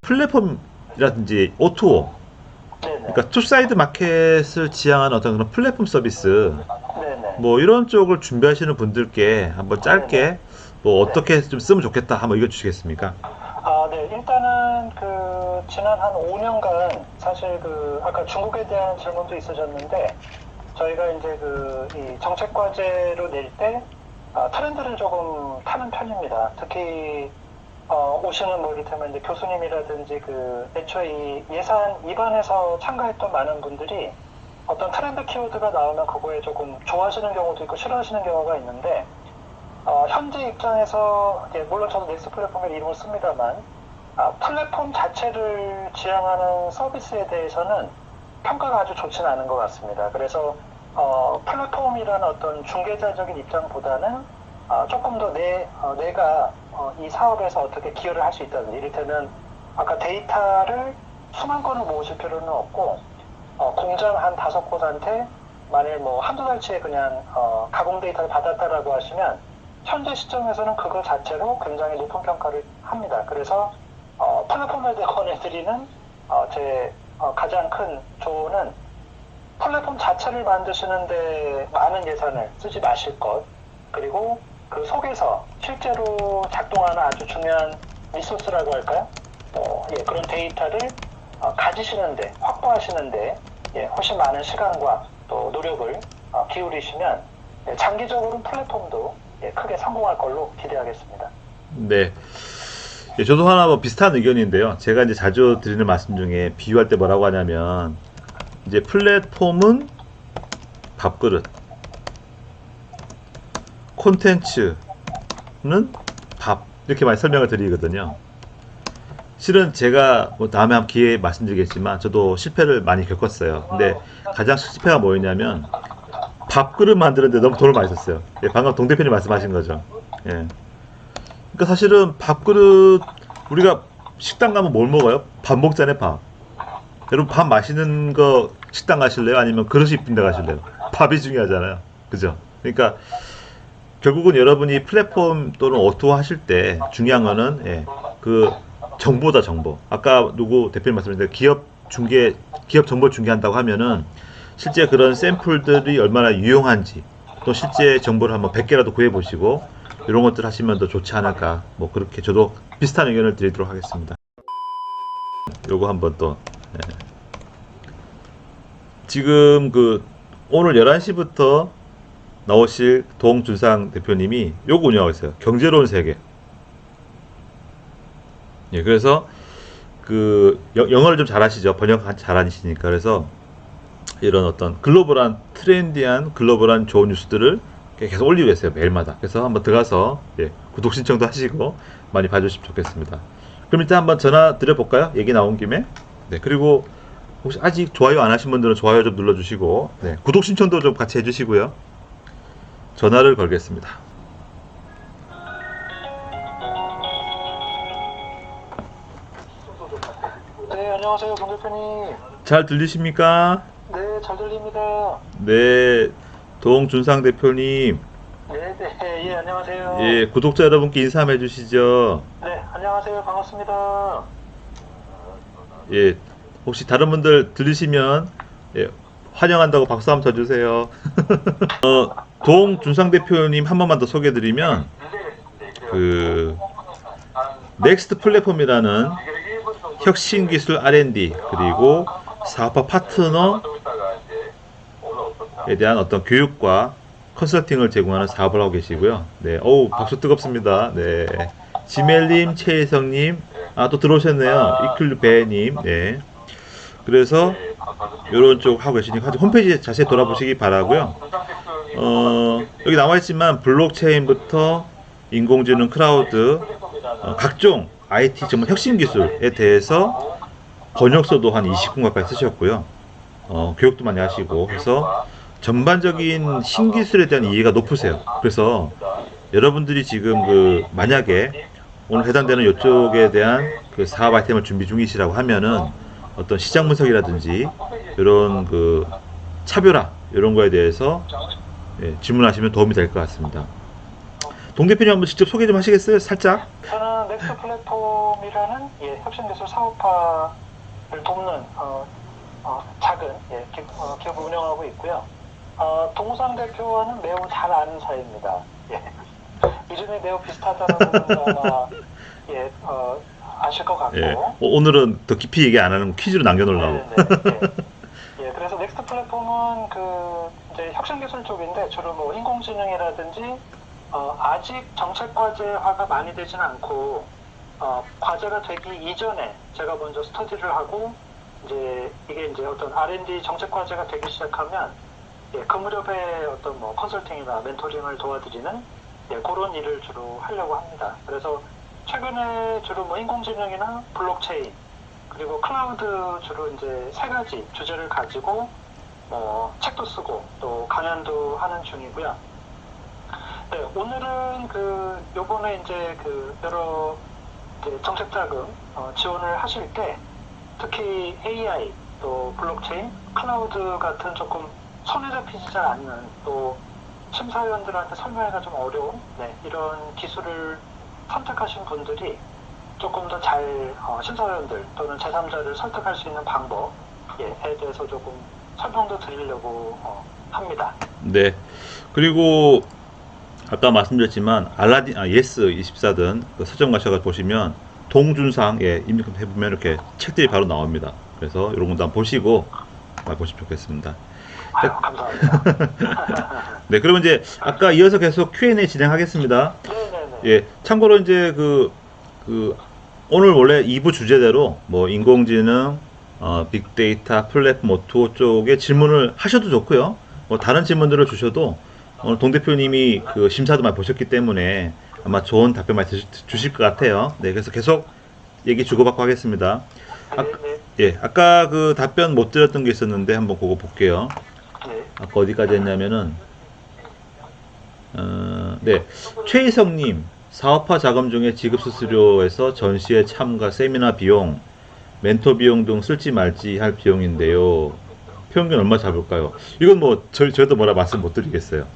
플랫폼이라든지 O2O, 네네. 그러니까 투사이드 마켓을 지향하는 어떤 그런 플랫폼 서비스, 네네. 뭐 이런 쪽을 준비하시는 분들께 한번 짧게 뭐 어떻게 좀 쓰면 좋겠다 한번 의견 주시겠습니까? 네. 일단은 지난 한 5년간 사실 아까 중국에 대한 질문도 있으셨는데 저희가 이제 이 정책 과제로 낼 때 트렌드를 조금 타는 편입니다. 특히 오시는 뭐 이를테면 이제 교수님이라든지 애초에 이 예산 입안에서 참가했던 많은 분들이 어떤 트렌드 키워드가 나오면 그거에 조금 좋아하시는 경우도 있고 싫어하시는 경우가 있는데 현재 입장에서 물론 저도 넥스 플랫폼의 이름을 씁니다만 플랫폼 자체를 지향하는 서비스에 대해서는 평가가 아주 좋지는 않은 것 같습니다. 그래서 플랫폼이라는 어떤 중개자적인 입장보다는 조금 더 내가 이 사업에서 어떻게 기여를 할 수 있다든지 이를테면 아까 데이터를 수만 건을 모으실 필요는 없고 공장 한 5곳한테 만일 뭐 한두 달치에 그냥 가공 데이터를 받았다라고 하시면 현재 시점에서는 그거 자체로 굉장히 높은 평가를 합니다. 그래서 플랫폼에 대해 권해드리는 제 가장 큰 조언은 플랫폼 자체를 만드시는데 많은 예산을 쓰지 마실 것, 그리고 그 속에서 실제로 작동하는 아주 중요한 리소스라고 할까요? 그런 데이터를 가지시는데, 확보하시는데 훨씬 많은 시간과 또 노력을 기울이시면 장기적으로는 플랫폼도 크게 성공할 걸로 기대하겠습니다. 네. 예, 저도 하나 뭐 비슷한 의견인데요. 제가 이제 자주 드리는 말씀 중에 비유할 때 뭐라고 하냐면, 이제 플랫폼은 밥그릇, 콘텐츠는 밥, 이렇게 많이 설명을 드리거든요. 실은 제가 뭐 다음에 한 기회에 말씀드리겠지만 저도 실패를 많이 겪었어요. 근데 가장 실패가 뭐였냐면 밥그릇 만드는데 너무 돈을 많이 썼어요. 예, 방금 동 대표님 말씀하신 거죠. 예. 그러니까 사실은 밥그릇, 우리가 식당 가면 뭘 먹어요? 밥 먹잖아요, 밥. 여러분 밥 마시는 거 식당 가실래요? 아니면 그릇이 이쁜 데 가실래요? 밥이 중요하잖아요. 그죠? 그러니까 결국은 여러분이 플랫폼 또는 O2O 하실 때 중요한 거는 정보다, 정보. 아까 누구 대표님 말씀하셨는데 기업 정보를 중개한다고 하면은 실제 그런 샘플들이 얼마나 유용한지, 또 실제 정보를 한번 100개라도 구해 보시고 이런 것들 하시면 더 좋지 않을까. 뭐 그렇게 저도 비슷한 의견을 드리도록 하겠습니다. 요거 한번 또 지금 오늘 11시부터 나오실 동준상 대표님이 요거 운영하고 있어요. 경제로운 세계. 예, 그래서 영어를 좀 잘하시죠. 번역 잘하시니까. 그래서 이런 어떤 트렌디한 글로벌한 좋은 뉴스들을 계속 올리고 계세요. 매일마다. 그래서 한번 들어가서 구독 신청도 하시고 많이 봐주시면 좋겠습니다. 그럼 일단 한번 전화 드려볼까요? 얘기 나온 김에. 네, 그리고 혹시 아직 좋아요 안 하신 분들은 좋아요 좀 눌러주시고, 구독 신청도 좀 같이 해주시고요. 전화를 걸겠습니다. 네, 안녕하세요, 동 대표님. 잘 들리십니까? 네, 잘 들립니다. 네, 동준상 대표님. 네, 예, 안녕하세요. 예, 구독자 여러분께 인사 한번 해주시죠. 네, 안녕하세요, 반갑습니다. 예, 혹시 다른 분들 들으시면 환영한다고 박수 한번 쳐주세요. 동준상 대표님 한 번만 더 소개해드리면 넥스트 플랫폼이라는 혁신기술 R&D 그리고 사업화 파트너에 대한 어떤 교육과 컨설팅을 제공하는 사업을 하고 계시고요. 네, 어우 박수 뜨겁습니다. 네, 지멜님, 최혜성님, 또 들어오셨네요. 이클배님, 네. 그래서 이런 쪽 하고 계시니까 홈페이지 자세히 돌아보시기 바라고요. 여기 나와있지만 블록체인부터 인공지능, 클라우드, 각종 IT 정말 혁신 기술에 대해서 번역서도 한 20권 가까이 쓰셨고요. 교육도 많이 하시고 해서 전반적인 신기술에 대한 이해가 높으세요. 그래서 여러분들이 지금 만약에 오늘 해당되는 이쪽에 대한 사업 아이템을 준비 중이시라고 하면은 어떤 시장 분석이라든지 이런 차별화 이런 거에 대해서 질문하시면 도움이 될 것 같습니다. 동 대표님 한번 직접 소개 좀 하시겠어요? 살짝? 저는 저는 넥스트 플랫폼이라는 혁신기술 사업화를 돕는 작은 기업을 운영하고 있고요. 동상 대표와는 매우 잘 아는 사이입니다. 이름이 매우 비슷하다는 건 아마 아실 것 같고. 오늘은 더 깊이 얘기 안 하는 퀴즈로 남겨놓으려고. 그래서 넥스트 플랫폼은 이제 혁신기술 쪽인데 주로 뭐 인공지능이라든지 아직 정책과제화가 많이 되진 않고 과제가 되기 이전에 제가 먼저 스터디를 하고 이게 어떤 R&D 정책과제가 되기 시작하면 그 무렵에 어떤 뭐 컨설팅이나 멘토링을 도와드리는 그런 일을 주로 하려고 합니다. 그래서 최근에 주로 뭐 인공지능이나 블록체인 그리고 클라우드 주로 이제 세 가지 주제를 가지고 책도 쓰고 또 강연도 하는 중이고요. 오늘은 요번에 이제 여러 정책 자금 지원을 하실 때 특히 AI 또 블록체인, 클라우드 같은 조금 손에 잡히지 잘 않는 또 심사위원들한테 설명하기가 좀 어려운 이런 기술을 선택하신 분들이 조금 더 잘 심사위원들 또는 제3자를 설득할 수 있는 방법에 대해서 조금 설명도 드리려고 합니다. 네. 그리고 아까 말씀드렸지만 예스24든 서점 가셔서 보시면 동준상 입력해보면 이렇게 책들이 바로 나옵니다. 그래서 이런 것도 한번 보시고 보시면 좋겠습니다. 아유, 감사합니다. 네, 그러면 이제 아까 이어서 계속 Q&A 진행하겠습니다. 네네네. 참고로 이제 오늘 원래 2부 주제대로 뭐 인공지능, 빅데이터, 플랫폼 오토 쪽에 질문을 하셔도 좋고요. 뭐 다른 질문들을 주셔도 오늘 동 대표님이 심사도 많이 보셨기 때문에 아마 좋은 답변 많이 주실 것 같아요. 네, 그래서 계속 얘기 주고받고 하겠습니다. 아까 답변 못 드렸던 게 있었는데 한번 그거 볼게요. 아까 어디까지 했냐면은 최희성님 사업화 자금 중에 지급 수수료에서 전시회 참가, 세미나 비용, 멘토 비용 등 쓸지 말지 할 비용인데요. 평균 얼마 잡을까요? 이건 뭐 저희도 뭐라 말씀 못 드리겠어요.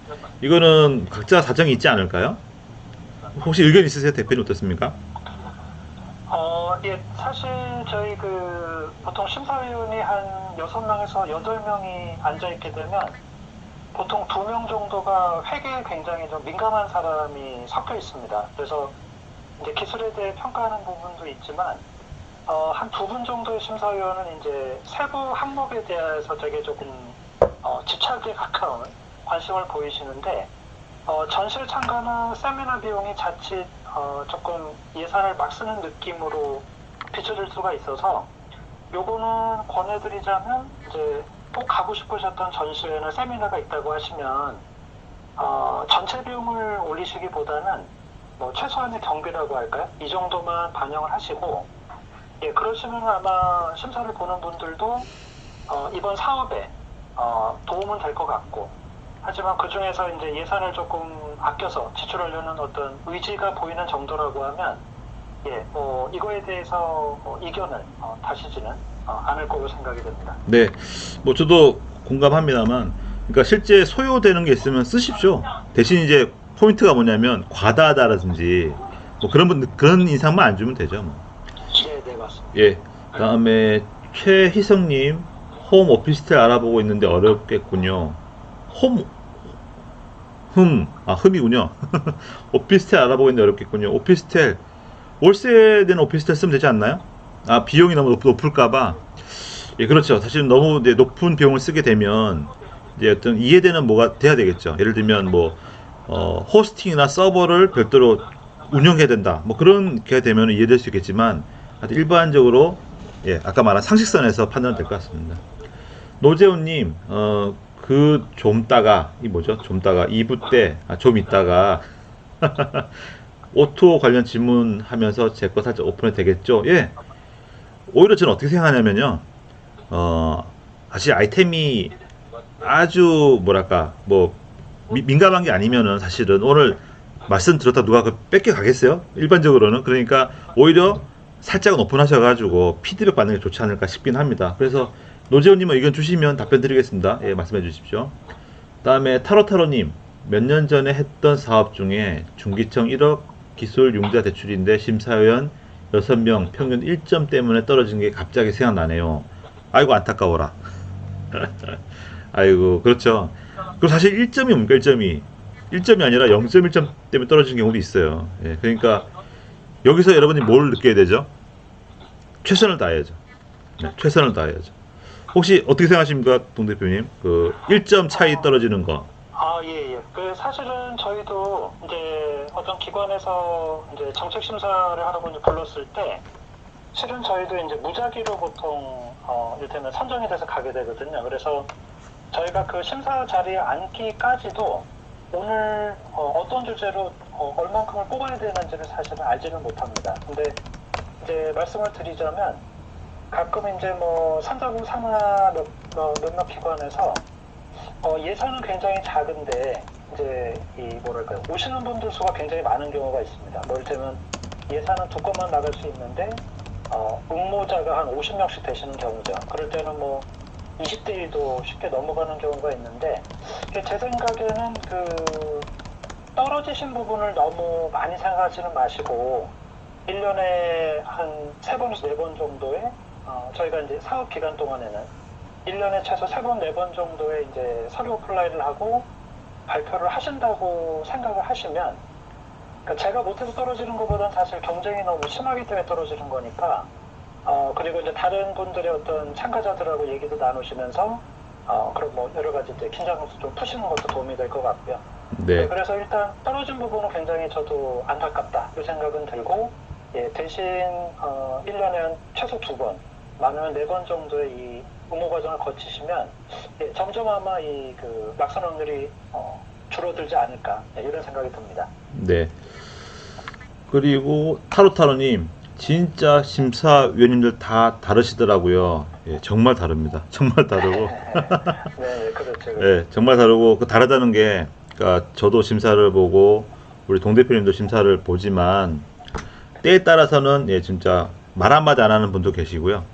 이거는 각자 사정이 있지 않을까요? 혹시 의견 있으세요? 대표님 어떻습니까? 사실 저희 보통 심사위원이 한 6명에서 8명이 앉아있게 되면 보통 2명 정도가 회계에 굉장히 좀 민감한 사람이 섞여 있습니다. 그래서 이제 기술에 대해 평가하는 부분도 있지만 한 2분 정도의 심사위원은 이제 세부 항목에 대해서 되게 조금 집착에 가까운 관심을 보이시는데 전시회 참가나 세미나 비용이 자칫 조금 예산을 막 쓰는 느낌으로 비춰질 수가 있어서 요거는 권해드리자면 이제 꼭 가고 싶으셨던 전시회나 세미나가 있다고 하시면 전체 비용을 올리시기보다는 뭐 최소한의 경비라고 할까요? 이 정도만 반영을 하시고 그러시면 아마 심사를 보는 분들도 이번 사업에 도움은 될 것 같고 하지만 그 중에서 이제 예산을 조금 아껴서 지출하려는 어떤 의지가 보이는 정도라고 하면 이거에 대해서 이견을 다시지는 않을 거로 생각이 됩니다. 네, 뭐 저도 공감합니다만, 그러니까 실제 소요되는 게 있으면 쓰십시오. 대신 이제 포인트가 뭐냐면 과다하다라든지 뭐 그런 인상만 안 주면 되죠. 뭐. 네, 맞습니다. 그다음에 최희성님 홈 오피스텔 알아보고 있는데 어렵겠군요. 흠이군요. 오피스텔 알아보고 있는데 어렵겠군요. 오피스텔 월세된 오피스텔 쓰면 되지 않나요? 비용이 너무 높을까봐. 그렇죠. 사실 너무 높은 비용을 쓰게 되면 이제 어떤 이해되는 뭐가 돼야 되겠죠. 예를 들면 뭐 호스팅이나 서버를 별도로 운영해야 된다. 뭐 그런 게 되면 이해될 수 있겠지만 일반적으로 아까 말한 상식선에서 판단은 될 것 같습니다. 노재훈님 좀 따가 2부 때 좀 있다가 오토 관련 질문하면서 제 거 살짝 오픈이 되겠죠? 오히려 저는 어떻게 생각하냐면요. 사실 아이템이 아주 민감한 게 아니면은 사실은 오늘 말씀드렸다 누가 뺏겨 가겠어요? 일반적으로는. 그러니까 오히려 살짝은 오픈하셔가지고 피드백 받는 게 좋지 않을까 싶긴 합니다. 그래서 노재훈님은 의견 주시면 답변 드리겠습니다. 말씀해 주십시오. 다음에 타로타로님 몇 년 전에 했던 사업 중에 중기청 1억 기술 융자 대출인데 심사위원 6명 평균 1점 때문에 떨어진 게 갑자기 생각나네요. 아이고 안타까워라. 아이고 그렇죠. 그리고 사실 1점이 뭡니까 1점이 1점이 아니라 0.1점 때문에 떨어진 경우도 있어요. 예, 그러니까 여기서 여러분이 뭘 느껴야 되죠? 최선을 다해야죠. 네, 최선을 다해야죠. 혹시 어떻게 생각하십니까, 동 대표님? 그 1점 차이 떨어지는 거. 아, 예, 예. 그 사실은 저희도 이제 어떤 기관에서 이제 정책 심사를 하라고 이제 불렀을 때 실은 저희도 이제 무작위로 보통 이를테면 선정이 돼서 가게 되거든요. 그래서 저희가 그 심사 자리에 앉기까지도 오늘 어떤 주제로 얼만큼을 뽑아야 되는지를 사실은 알지는 못합니다. 근데 이제 말씀을 드리자면 가끔 이제 뭐 산자부 산하 몇몇 기관에서 예산은 굉장히 작은데 이제 이 뭐랄까요 오시는 분들 수가 굉장히 많은 경우가 있습니다. 뭐 이를테면 예산은 두 건만 나갈 수 있는데 응모자가 한 50명씩 되시는 경우죠. 그럴 때는 뭐 20대 1도 쉽게 넘어가는 경우가 있는데 제 생각에는 그 떨어지신 부분을 너무 많이 생각하지는 마시고 1년에 한 3번에서 4번 정도의 저희가 이제 사업 기간 동안에는 1년에 최소 3번, 4번 정도의 이제 서류 어플라이를 하고 발표를 하신다고 생각을 하시면 그러니까 제가 못해서 떨어지는 것보다는 사실 경쟁이 너무 심하기 때문에 떨어지는 거니까 그리고 이제 다른 분들의 어떤 참가자들하고 얘기도 나누시면서 그럼 뭐 여러 가지 이제 긴장감도 좀 푸시는 것도 도움이 될 것 같고요. 네. 그래서 일단 떨어진 부분은 굉장히 저도 안타깝다 이 생각은 들고 대신 1년에 한 최소 2번 많으면 4번 정도의 이 응모 과정을 거치시면 점점 아마 이 그 낙선 확률이 줄어들지 않을까 이런 생각이 듭니다. 네. 그리고 타로타로님 진짜 심사위원님들 다 다르시더라고요. 예, 정말 다릅니다. 정말 다르고. 네, 그렇죠. 예, 정말 다르고 그 다르다는 게 그러니까 저도 심사를 보고 우리 동 대표님도 심사를 보지만 때에 따라서는 예, 진짜 말 한마디 안 하는 분도 계시고요.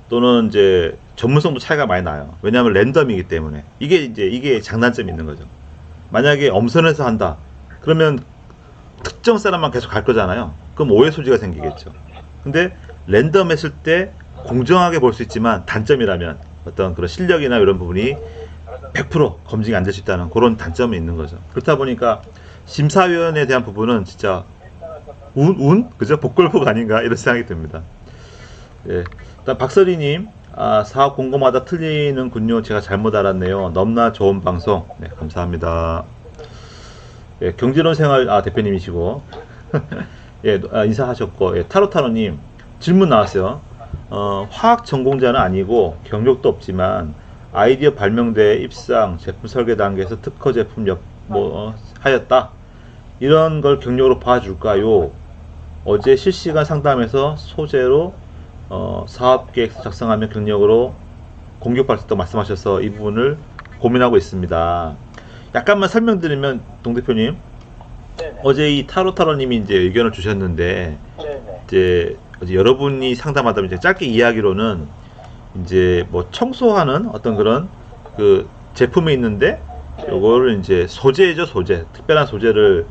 또는 이제 전문성도 차이가 많이 나요. 왜냐하면 랜덤이기 때문에 이게 장단점이 있는 거죠. 만약에 엄선해서 한다. 그러면 특정 사람만 계속 갈 거잖아요. 그럼 오해 소지가 생기겠죠. 근데 랜덤 했을 때 공정하게 볼 수 있지만 단점이라면 어떤 그런 실력이나 이런 부분이 100% 검증이 안 될 수 있다는 그런 단점이 있는 거죠. 그렇다 보니까 심사위원에 대한 부분은 진짜 그죠? 복골복 아닌가 이런 생각이 듭니다. 예. 일단 박서리님 사업 공고마다 틀리는군요. 제가 잘못 알았네요. 넘나 좋은 방송. 네, 감사합니다. 예, 경제론 생활 대표님이시고 예, 인사하셨고 예, 타로타로님 질문 나왔어요. 화학 전공자는 아니고 경력도 없지만 아이디어 발명대 입상 제품 설계 단계에서 특허 제품 하였다. 이런 걸 경력으로 봐줄까요? 어제 실시간 상담에서 소재로 사업계획서 작성하면 경력으로 공격받을 수 있다고 말씀하셔서 이 부분을 고민하고 있습니다. 약간만 설명드리면 동 대표님, 네네. 어제 이 타로타로님이 이제 의견을 주셨는데 네네. 이제 어제 여러분이 상담하다 이제 짧게 이야기로는 이제 뭐 청소하는 어떤 그런 그 제품이 있는데 요거를 이제 소재죠, 소재. 특별한 소재를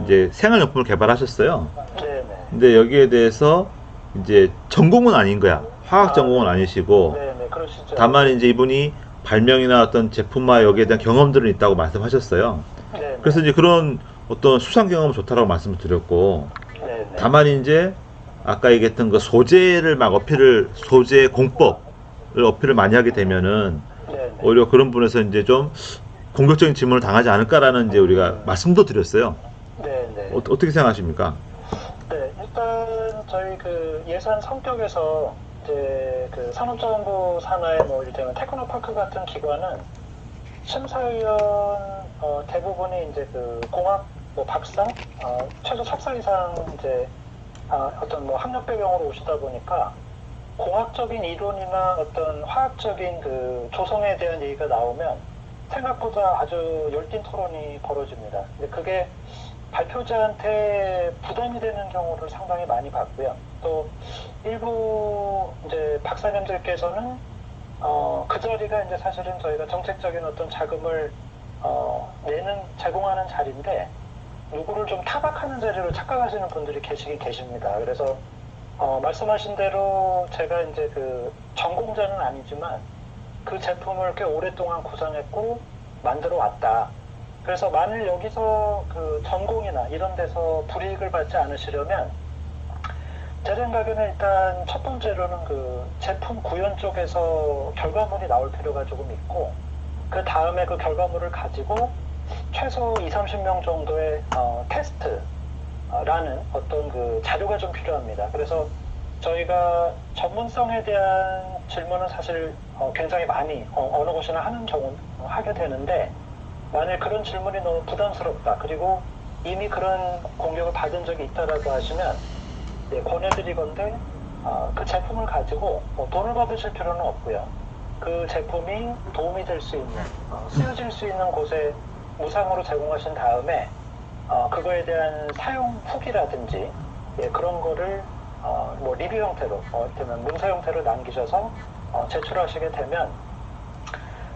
이제 생활용품을 개발하셨어요. 네네. 근데 여기에 대해서 이제 전공은 아닌 거야. 화학 전공은 아니시고 네네. 그러시죠. 다만 이제 이분이 발명이나 어떤 제품화 여기에 대한 경험들은 있다고 말씀하셨어요. 네네. 그래서 이제 그런 어떤 수상 경험은 좋다라고 말씀을 드렸고 네네. 다만 이제 아까 얘기했던 그 소재를 막 소재 공법을 어필을 많이 하게 되면은 네네. 오히려 그런 분에서 이제 좀 공격적인 질문을 당하지 않을까라는 이제 우리가 말씀도 드렸어요. 네네. 어떻게 생각하십니까? 네, 일단 저희 그 예산 성격에서 이제 그 산업자원부 산하의 뭐 이를테면 테크노파크 같은 기관은 심사위원 대부분이 이제 그 공학 뭐 박사 최소 석사 이상 이제 어떤 뭐 학력 배경으로 오시다 보니까 공학적인 이론이나 어떤 화학적인 그 조성에 대한 얘기가 나오면 생각보다 아주 열띤 토론이 벌어집니다. 근데 그게 발표자한테 부담이 되는 경우를 상당히 많이 봤고요. 또 일부 이제 박사님들께서는 그 자리가 이제 사실은 저희가 정책적인 어떤 자금을 제공하는 자리인데 누구를 좀 타박하는 재료로 착각하시는 분들이 계시긴 계십니다. 그래서 말씀하신 대로 제가 이제 그 전공자는 아니지만 그 제품을 꽤 오랫동안 구상했고 만들어 왔다. 그래서 만일 여기서 그 전공이나 이런 데서 불이익을 받지 않으시려면 제 생각에는 일단 첫 번째로는 그 제품 구현 쪽에서 결과물이 나올 필요가 조금 있고 그 다음에 그 결과물을 가지고 최소 2, 30명 정도의 테스트라는 어떤 그 자료가 좀 필요합니다. 그래서 저희가 전문성에 대한 질문은 사실 굉장히 많이 어느 곳이나 하는 경우 하게 되는데 만일 그런 질문이 너무 부담스럽다. 그리고 이미 그런 공격을 받은 적이 있다라고 하시면 권해드리건데 그 제품을 가지고 돈을 받으실 필요는 없고요. 그 제품이 도움이 될 수 있는 쓰여질 수 있는 곳에 무상으로 제공하신 다음에 그거에 대한 사용 후기라든지 그런 거를 뭐 리뷰 형태로 되면 문서 형태로 남기셔서 제출하시게 되면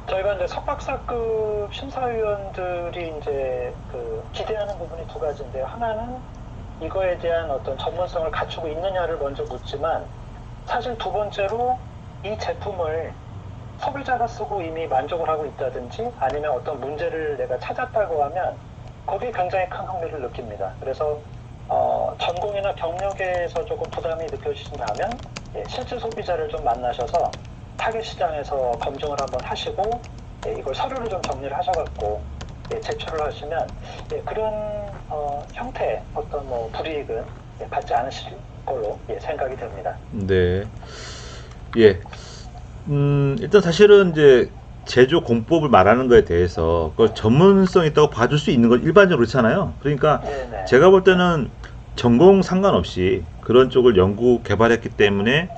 저희가 이제 석박사급 심사위원들이 이제 그 기대하는 부분이 두 가지인데요. 하나는 이거에 대한 어떤 전문성을 갖추고 있느냐를 먼저 묻지만 사실 두 번째로 이 제품을 소비자가 쓰고 이미 만족을 하고 있다든지 아니면 어떤 문제를 내가 찾았다고 하면 거기에 굉장히 큰 흥미를 느낍니다. 그래서 전공이나 경력에서 조금 부담이 느껴지신다면 실제 소비자를 좀 만나셔서 타겟 시장에서 검증을 한번 하시고 이걸 서류를 좀 정리를 하셔갖고 제출을 하시면 그런 형태의 어떤 뭐 불이익은 받지 않으실 걸로 생각이 됩니다. 네. 예. 일단 사실은 이제 제조 공법을 말하는 거에 대해서 그걸 전문성 있다고 봐줄 수 있는 건 일반적으로 그렇잖아요. 그러니까 네네. 제가 볼 때는 전공 상관없이 그런 쪽을 연구 개발했기 때문에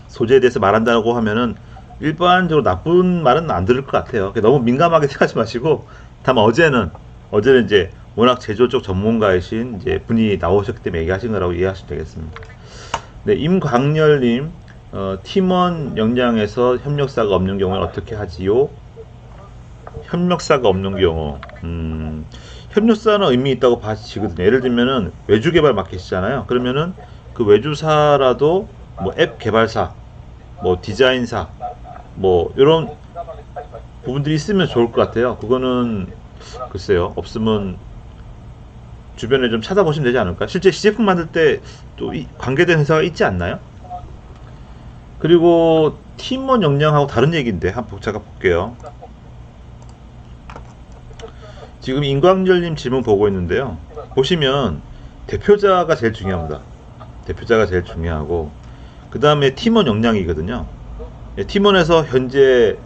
소재에 대해서 말한다고 하면은 일반적으로 나쁜 말은 안 들을 것 같아요. 너무 민감하게 생각하지 마시고 다만 어제는 이제 워낙 제조 쪽 전문가이신 이제 분이 나오셨기 때문에 얘기하신 거라고 이해하시면 되겠습니다. 네, 임광열님, 팀원 역량에서 협력사가 없는 경우는 어떻게 하지요? 협력사가 없는 경우, 협력사는 의미 있다고 봐지거든요. 예를 들면은 외주 개발 맡기시잖아요. 그러면은 그 외주사라도 뭐 앱 개발사, 뭐 디자인사, 뭐 이런 부분들이 있으면 좋을 것 같아요. 그거는 글쎄요, 없으면 주변에 좀 찾아보시면 되지 않을까? 실제 시제품 만들 때 또 관계된 회사가 있지 않나요? 그리고 팀원 역량하고 다른 얘기인데 한번 제가 볼게요. 지금 임광열님 질문 보고 있는데요. 보시면 대표자가 제일 중요합니다. 대표자가 제일 중요하고 그 다음에 팀원 역량이거든요. 팀원에서 현재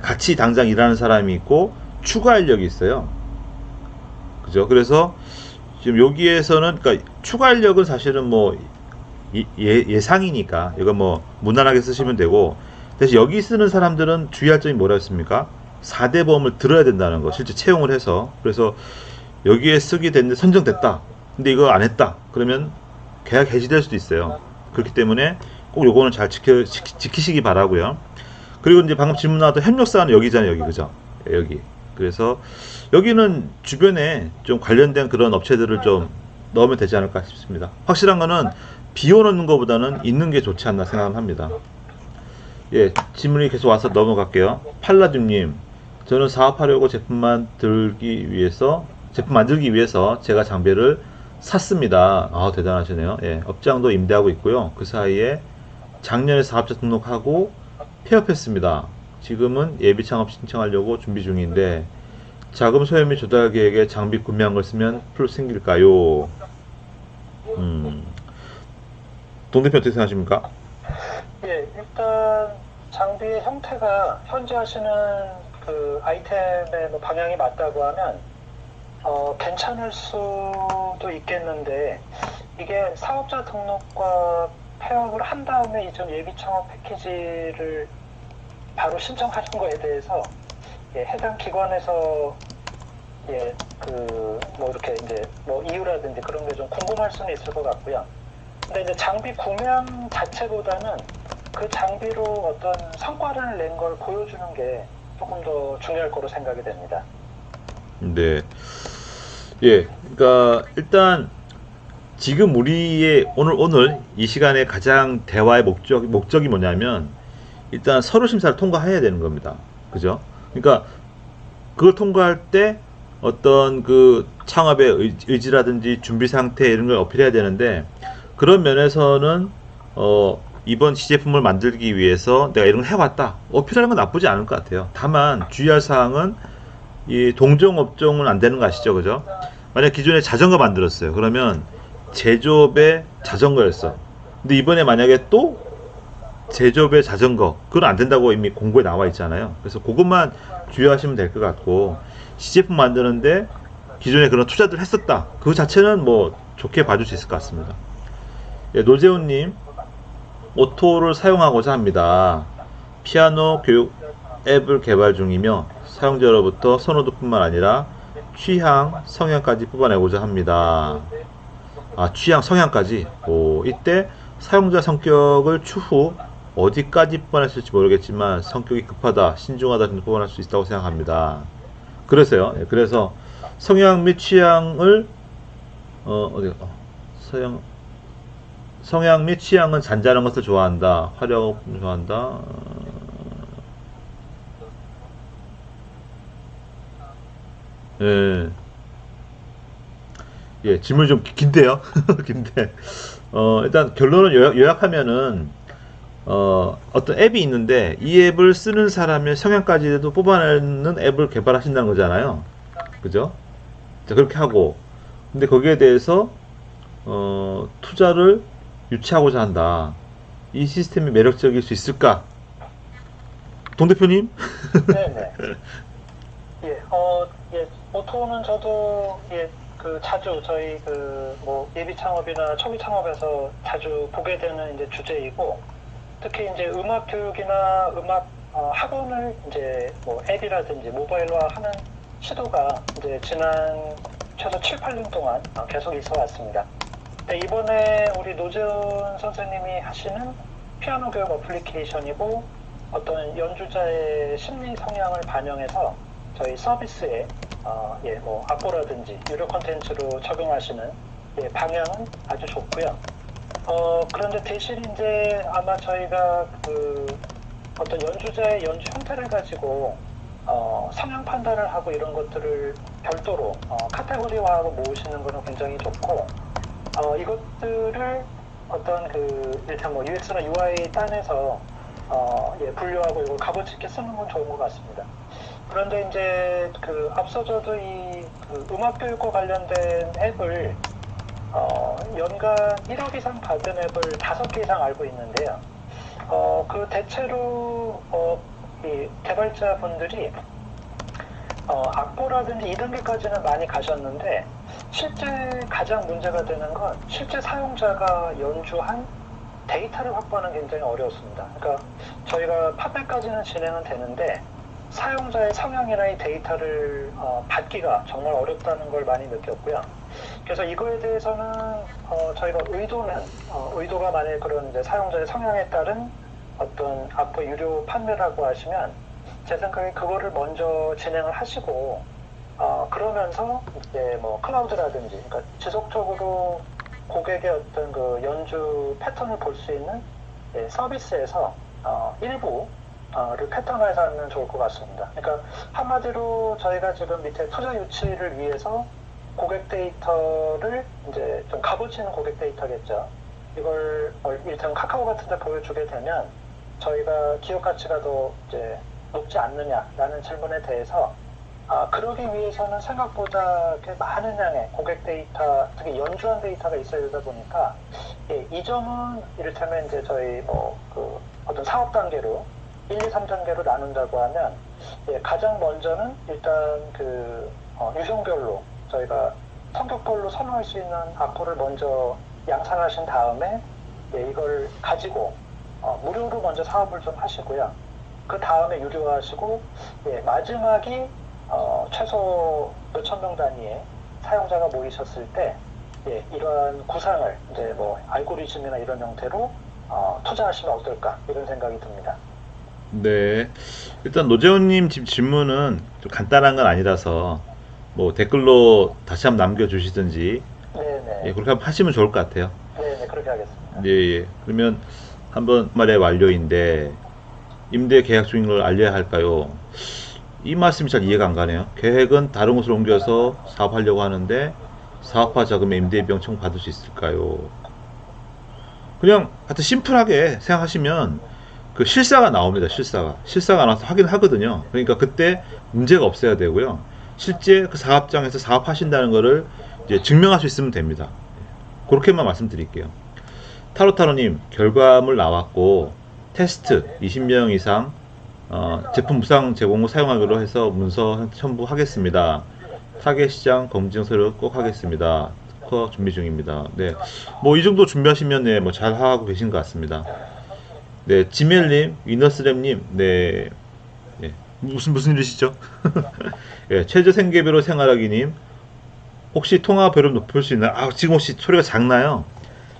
같이 당장 일하는 사람이 있고 추가 인력이 있어요. 그죠? 그래서 지금 여기에서는 그러니까 추가 인력은 사실은 뭐 예상이니까 이거 뭐 무난하게 쓰시면 되고 대신 여기 쓰는 사람들은 주의할 점이 뭐라 했습니까? 4대 보험을 들어야 된다는 거 실제 채용을 해서 그래서 여기에 쓰게 됐는데 선정됐다 근데 이거 안 했다 그러면 계약 해지될 수도 있어요. 그렇기 때문에 꼭 요거는 잘 지키시기 바라고요. 그리고 이제 방금 질문 나왔던 협력사는 여기잖아요. 여기 그죠? 여기. 그래서 여기는 주변에 좀 관련된 그런 업체들을 좀 넣으면 되지 않을까 싶습니다. 확실한 거는 비워놓는 것보다는 있는 게 좋지 않나 생각합니다. 예, 질문이 계속 와서 넘어갈게요. 팔라듐님, 저는 사업하려고 제품 만들기 위해서 제가 장비를 샀습니다. 아, 대단하시네요. 예, 업장도 임대하고 있고요. 그 사이에 작년에 사업자 등록하고 폐업했습니다. 지금은 예비 창업 신청하려고 준비 중인데 자금 소요 및 조달 계획에 장비 구매한 걸 쓰면 플러스 생길까요? 동 대표 어떻게 생각하십니까? 예, 일단 장비의 형태가 현재 하시는 그 아이템의 뭐 방향이 맞다고 하면 괜찮을 수도 있겠는데 이게 사업자 등록과 폐업을 한 다음에 이전 예비 창업 패키지를 바로 신청하는 거에 대해서 해당 기관에서 그 뭐 이렇게 이제 뭐 이유라든지 그런 게 좀 궁금할 수는 있을 것 같고요. 근데 이제 장비 구매함 자체보다는 그 장비로 어떤 성과를 낸 걸 보여주는 게 조금 더 중요할 거로 생각이 됩니다. 네. 예, 그러니까 일단 지금 우리의 오늘 이 시간에 가장 대화의 목적이 뭐냐면 일단 서류 심사를 통과해야 되는 겁니다. 그죠? 그러니까 그걸 통과할 때 어떤 그 창업의 의지라든지 준비 상태 이런 걸 어필해야 되는데 그런 면에서는 이번 시제품을 만들기 위해서 내가 이런 걸 해왔다 어필하는 건 나쁘지 않을 것 같아요. 다만 주의할 사항은 이 동종 업종은 안 되는 거 아시죠? 그죠? 만약 기존에 자전거 만들었어요. 그러면 제조업의 자전거였어. 근데 이번에 만약에 또 제조업의 자전거 그건 안 된다고 이미 공고에 나와 있잖아요. 그래서 그것만 주의하시면 될 것 같고 시제품 만드는데 기존에 그런 투자들 했었다. 그 자체는 뭐 좋게 봐줄 수 있을 것 같습니다. 예, 노재훈님 오토를 사용하고자 합니다. 피아노 교육 앱을 개발 중이며 사용자로부터 선호도뿐만 아니라 취향, 성향까지 뽑아내고자 합니다. 아, 취향, 성향까지. 오, 이때 사용자 성격을 추후 어디까지 뽑아냈을지 모르겠지만 성격이 급하다, 신중하다 정도 뽑아낼 수 있다고 생각합니다. 그래서요. 예, 그래서 성향 및 취향을 서양 성향 및 취향은 잔잔한 것을 좋아한다. 화려한 것을 좋아한다. 예. 예, 질문이 좀 긴데요. 긴데. 일단 결론을 요약하면은 어떤 앱이 있는데 이 앱을 쓰는 사람의 성향까지도 뽑아내는 앱을 개발하신다는 거잖아요. 그죠? 자, 그렇게 하고 근데 거기에 대해서 투자를 유치하고자 한다. 이 시스템이 매력적일 수 있을까? 동 대표님? 네네. 예, 예, 오토는 저도, 예, 자주 저희 예비 창업이나 초기 창업에서 자주 보게 되는 이제 주제이고, 특히 이제 음악 교육이나 음악 학원을 이제 뭐 앱이라든지 모바일화 하는 시도가 이제 지난 최소 7, 8년 동안 계속 있어 왔습니다. 근데 이번에 우리 노재훈 선생님이 하시는 피아노 교육 어플리케이션이고 어떤 연주자의 심리 성향을 반영해서 저희 서비스에 예, 뭐 악보라든지 유료 콘텐츠로 적용하시는 예, 방향은 아주 좋고요. 그런데 대신 이제 아마 저희가 어떤 연주자의 연주 형태를 가지고 성향 판단을 하고 이런 것들을 별도로 카테고리화하고 모으시는 거는 굉장히 좋고 이것들을 어떤 일단 뭐 UX나 UI 딴에서 예, 분류하고 이걸 값어치 있게 쓰는 건 좋은 것 같습니다. 그런데 이제 앞서 저도 이 음악 교육과 관련된 앱을 연간 1억 이상 받은 앱을 5개 이상 알고 있는데요. 대체로 이 개발자분들이 악보라든지 2단계까지는 많이 가셨는데 실제 가장 문제가 되는 건 실제 사용자가 연주한 데이터를 확보하는 게 굉장히 어려웠습니다. 그러니까 저희가 팝앱까지는 진행은 되는데 사용자의 성향이나 이 데이터를 받기가 정말 어렵다는 걸 많이 느꼈고요. 그래서 이거에 대해서는 저희가 의도가 만약에 그런 이제 사용자의 성향에 따른 어떤 악보 유료 판매라고 하시면 제 생각에 그거를 먼저 진행을 하시고 그러면서 이제 뭐 클라우드라든지 그러니까 지속적으로 고객의 어떤 연주 패턴을 볼 수 있는 예, 서비스에서 일부를 패턴화해서 하면 좋을 것 같습니다. 그러니까 한마디로 저희가 지금 밑에 투자 유치를 위해서 고객 데이터를 이제 좀 값어치 있는 고객 데이터겠죠. 이걸 일단 카카오 같은 데 보여주게 되면 저희가 기업 가치가 더 이제 높지 않느냐라는 질문에 대해서 그러기 위해서는 생각보다 많은 양의 고객 데이터, 특히 연주한 데이터가 있어야 되다 보니까 예, 이 점은 이를테면 이제 저희 어떤 사업 단계로 1, 2, 3단계로 나눈다고 하면 예, 가장 먼저는 일단 유형별로 저희가 성격별로 선호할 수 있는 악보를 먼저 양산하신 다음에 예, 이걸 가지고 무료로 먼저 사업을 좀 하시고요. 그 다음에 유료화하시고 예, 마지막이 최소 몇천 명 단위의 사용자가 모이셨을 때 예, 이러한 구상을 이제 뭐 알고리즘이나 이런 형태로 투자하시면 어떨까 이런 생각이 듭니다. 네. 일단 노재훈님 질문은 좀 간단한 건 아니라서 뭐 댓글로 다시 한번 남겨주시든지 네네. 예, 그렇게 한번 하시면 좋을 것 같아요. 네네, 그렇게 하겠습니다. 예, 예. 그러면 한번 말의 완료인데 임대 계약 중인 걸 알려야 할까요? 이 말씀이 잘 이해가 안 가네요. 계획은 다른 곳으로 옮겨서 사업하려고 하는데 사업화 자금에 임대 비용 청구받을 수 있을까요? 그냥 하여튼 심플하게 생각하시면 그 실사가 나옵니다. 실사가 나와서 확인하거든요. 그러니까 그때 문제가 없어야 되고요. 실제 그 사업장에서 사업하신다는 거를 이제 증명할 수 있으면 됩니다. 그렇게만 말씀드릴게요. 타로타로님 결과물 나왔고 테스트 20명 이상 제품 무상 제공 후 사용하기로 해서 문서 첨부하겠습니다. 타겟 시장 검증 서류 꼭 하겠습니다. 특허 준비 중입니다. 네, 뭐 이 정도 준비하시면 네, 뭐 잘 하고 계신 것 같습니다. 네, 지멜님, 위너스램님, 네, 네, 무슨 일이시죠? 예, 최저 생계비로 생활하기님, 혹시 통화 배로 높일 수 있나요? 아, 지금 혹시 소리가 작나요?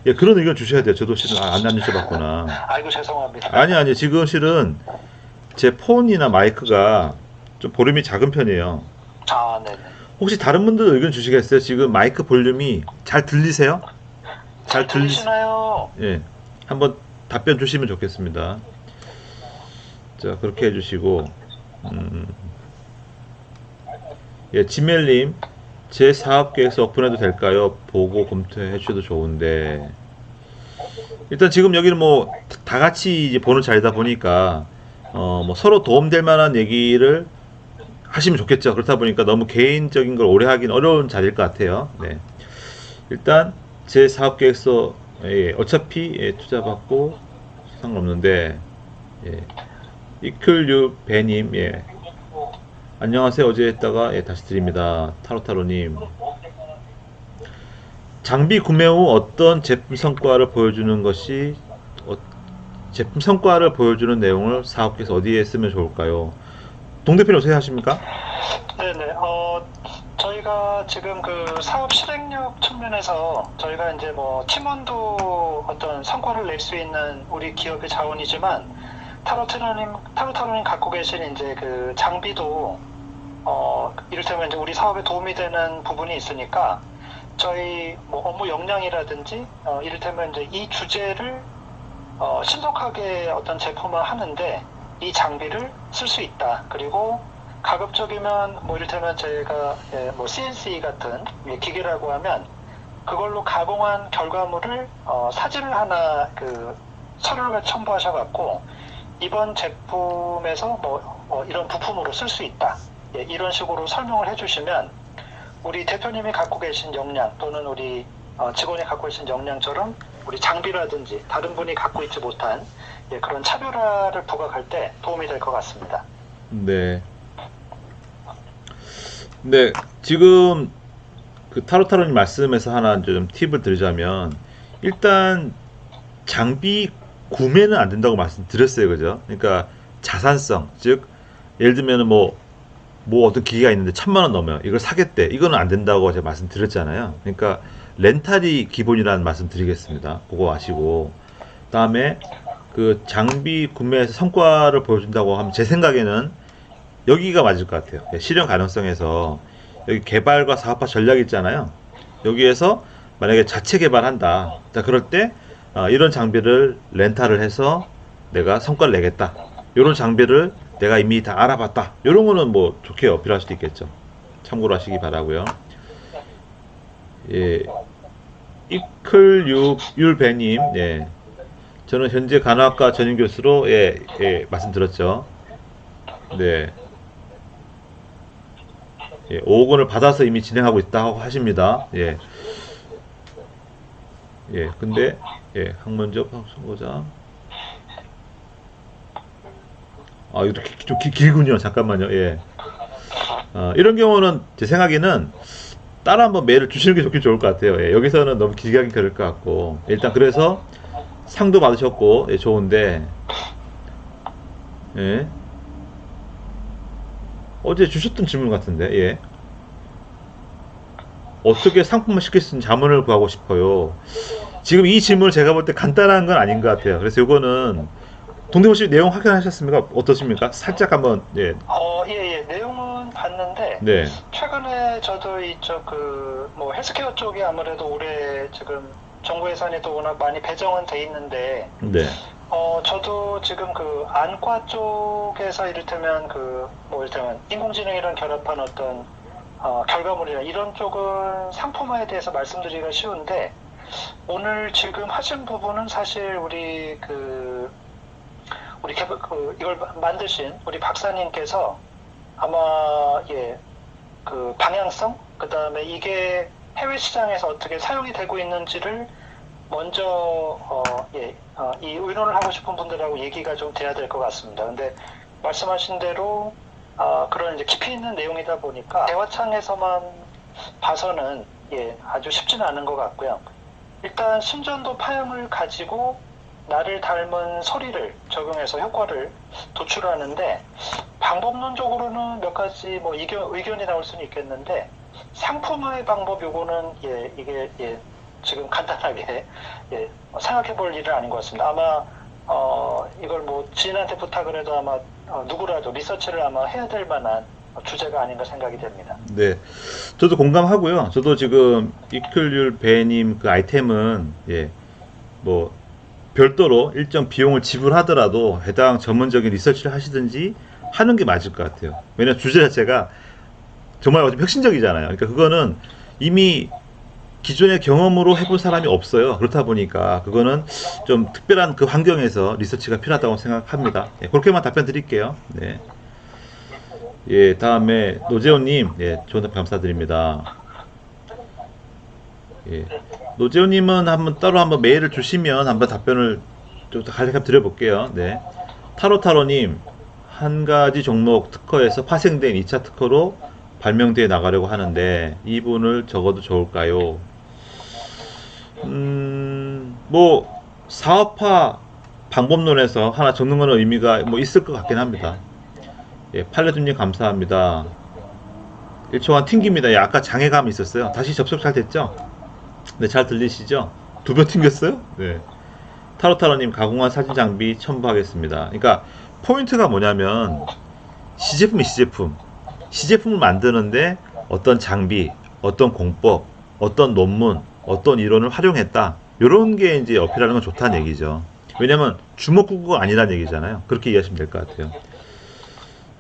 예, 그런 의견 주셔야 돼요. 저도 실은 안 여쭤봤구나. 아이고, 죄송합니다. 아니, 지금 실은 제 폰이나 마이크가 좀 볼륨이 작은 편이에요. 아, 네네. 혹시 다른 분들 의견 주시겠어요? 지금 마이크 볼륨이 잘 들리세요? 잘 들리시나요? 예, 한번 답변 주시면 좋겠습니다. 자, 그렇게 해주시고, 예, 지멜님, 제 사업 계획서 오픈해도 될까요? 보고 검토해 주셔도 좋은데, 일단 지금 여기는 뭐 다 같이 이제 보는 자리다 보니까, 뭐 서로 도움될 만한 얘기를 하시면 좋겠죠. 그렇다 보니까 너무 개인적인 걸 오래 하긴 어려운 자리일 것 같아요. 네. 일단 제 사업 계획서 예, 어차피 예, 투자 받고 상관없는데 예. 이클유 배님 예. 안녕하세요. 어제 했다가 예, 다시 드립니다. 타로타로님 장비 구매 후 어떤 제품 성과를 보여주는 것이 제품 성과를 보여주는 내용을 사업계에서 어디에 쓰면 좋을까요? 동 대표님 어떻게 하십니까? 네네. 저희가 지금 그 사업 실행력 측면에서 저희가 이제 뭐 팀원도 어떤 성과를 낼 수 있는 우리 기업의 자원이지만 타로타로님 갖고 계신 이제 그 장비도 이를테면 이제 우리 사업에 도움이 되는 부분이 있으니까 저희 뭐 업무 역량이라든지 이를테면 이제 이 주제를 신속하게 어떤 제품을 하는데 이 장비를 쓸 수 있다. 그리고 가급적이면 뭐 이를테면 제가 뭐 CNC 같은 기계라고 하면 그걸로 가공한 결과물을 사진을 하나 그 서류를 첨부하셔갖고 이번 제품에서 뭐 이런 부품으로 쓸 수 있다. 예, 이런 식으로 설명을 해주시면 우리 대표님이 갖고 계신 역량 또는 우리 직원이 갖고 계신 역량처럼 우리 장비라든지 다른 분이 갖고 있지 못한 예, 그런 차별화를 부각할 때 도움이 될 것 같습니다. 네. 네, 지금 그 타로타로님 말씀에서 하나 좀 팁을 드리자면 일단 장비 구매는 안 된다고 말씀드렸어요, 그죠? 그러니까 자산성, 즉 예를 들면 뭐 어떤 기계가 있는데 1,000만 원 넘어요. 이걸 사겠대. 이거는 안 된다고 제가 말씀드렸잖아요. 그러니까 렌탈이 기본이라는 말씀 드리겠습니다. 그거 아시고 그다음에 그 장비 구매에서 성과를 보여준다고 하면 제 생각에는 여기가 맞을 것 같아요. 실현 가능성에서 여기 개발과 사업화 전략 있잖아요. 여기에서 만약에 자체 개발한다. 자, 그럴 때 이런 장비를 렌탈을 해서 내가 성과를 내겠다. 이런 장비를 내가 이미 다 알아봤다. 이런 거는 뭐 좋게 어필할 수도 있겠죠. 참고로 하시기 바라고요. 예, 이클율배님, 예, 저는 현재 간호학과 전임 교수로 말씀드렸죠. 네. 예, 5억 원을 받아서 이미 진행하고 있다고 하십니다. 예. 예, 근데, 예, 학문적 선고자. 이렇게 좀 길군요. 잠깐만요. 예. 이런 경우는 제 생각에는 따로 한번 메일을 주시는 게 좋긴 좋을 것 같아요. 예, 여기서는 너무 길게 하긴 그럴 것 같고. 일단 그래서 상도 받으셨고, 예, 좋은데, 예. 어제 주셨던 질문 같은데, 예. 어떻게 상품화 시킬 수 있는 자문을 구하고 싶어요. 지금 이 질문을 제가 볼 때 간단한 건 아닌 것 같아요. 그래서 이거는 동대문 씨 내용 확인하셨습니까? 어떠십니까? 살짝 한번, 예. 예. 내용은 보고는 봤는데 네. 최근에 저도 이쪽 뭐 헬스케어 쪽이 아무래도 올해 지금 정부 예산이 또 워낙 많이 배정은 돼 있는데 네. 저도 지금 안과 쪽에서 이를테면 뭐 이를테면 인공지능이랑 결합한 어떤 결과물이나 이런 쪽은 상품화에 대해서 말씀드리기가 쉬운데 오늘 지금 하신 부분은 사실 우리 이걸 만드신 우리 박사님께서 아마 방향성 그 다음에 이게 해외 시장에서 어떻게 사용이 되고 있는지를 먼저 이 의논을 하고 싶은 분들하고 얘기가 좀 돼야 될 것 같습니다. 근데 말씀하신 대로 그런 이제 깊이 있는 내용이다 보니까 대화창에서만 봐서는 아주 쉽지는 않은 것 같고요. 일단 심전도 파형을 가지고 나를 닮은 소리를 적용해서 효과를 도출하는데 방법론적으로는 몇 가지 뭐 의견이 나올 수는 있겠는데 상품화의 방법 요거는 이게 지금 간단하게 생각해 볼 일은 아닌 것 같습니다. 아마 이걸 뭐 지인한테 부탁을 해도 아마 누구라도 리서치를 아마 해야 될 만한 주제가 아닌가 생각이 됩니다. 네. 저도 공감하고요. 저도 지금 이클률 배님 그 아이템은 뭐 별도로 일정 비용을 지불하더라도 해당 전문적인 리서치를 하시든지 하는 게 맞을 것 같아요. 왜냐면 주제 자체가 정말 어차피 혁신적이잖아요. 그러니까 그거는 이미 기존의 경험으로 해본 사람이 없어요. 그렇다 보니까 그거는 좀 특별한 그 환경에서 리서치가 필요하다고 생각합니다. 그렇게만 답변 드릴게요. 네. 다음에 노재호님, 좋은 답변 감사드립니다. 노재호님은 따로 한번 메일을 주시면 한번 답변을 좀 더 간략하게 드려볼게요. 네. 타로타로님, 한 가지 종목 특허에서 파생된 2차 특허로 발명되어 나가려고 하는데 이분을 적어도 좋을까요? 뭐 사업화 방법론에서 하나 적는 거는 의미가 뭐 있을 것 같긴 합니다. 팔레드님 감사합니다. 1초간 튕깁니다. 아까 장애감이 있었어요. 다시 접속 잘 됐죠? 네, 잘 들리시죠? 2번 튕겼어요? 네. 타로타로님 가공한 사진 장비 첨부하겠습니다. 그러니까 포인트가 뭐냐면 시제품이 시제품. 시제품을 만드는데 어떤 장비, 어떤 공법, 어떤 논문, 어떤 이론을 활용했다. 이런 게 이제 어필하는 건 좋다는 얘기죠. 왜냐면 주먹구구가 아니라는 얘기잖아요. 그렇게 이해하시면 될 것 같아요.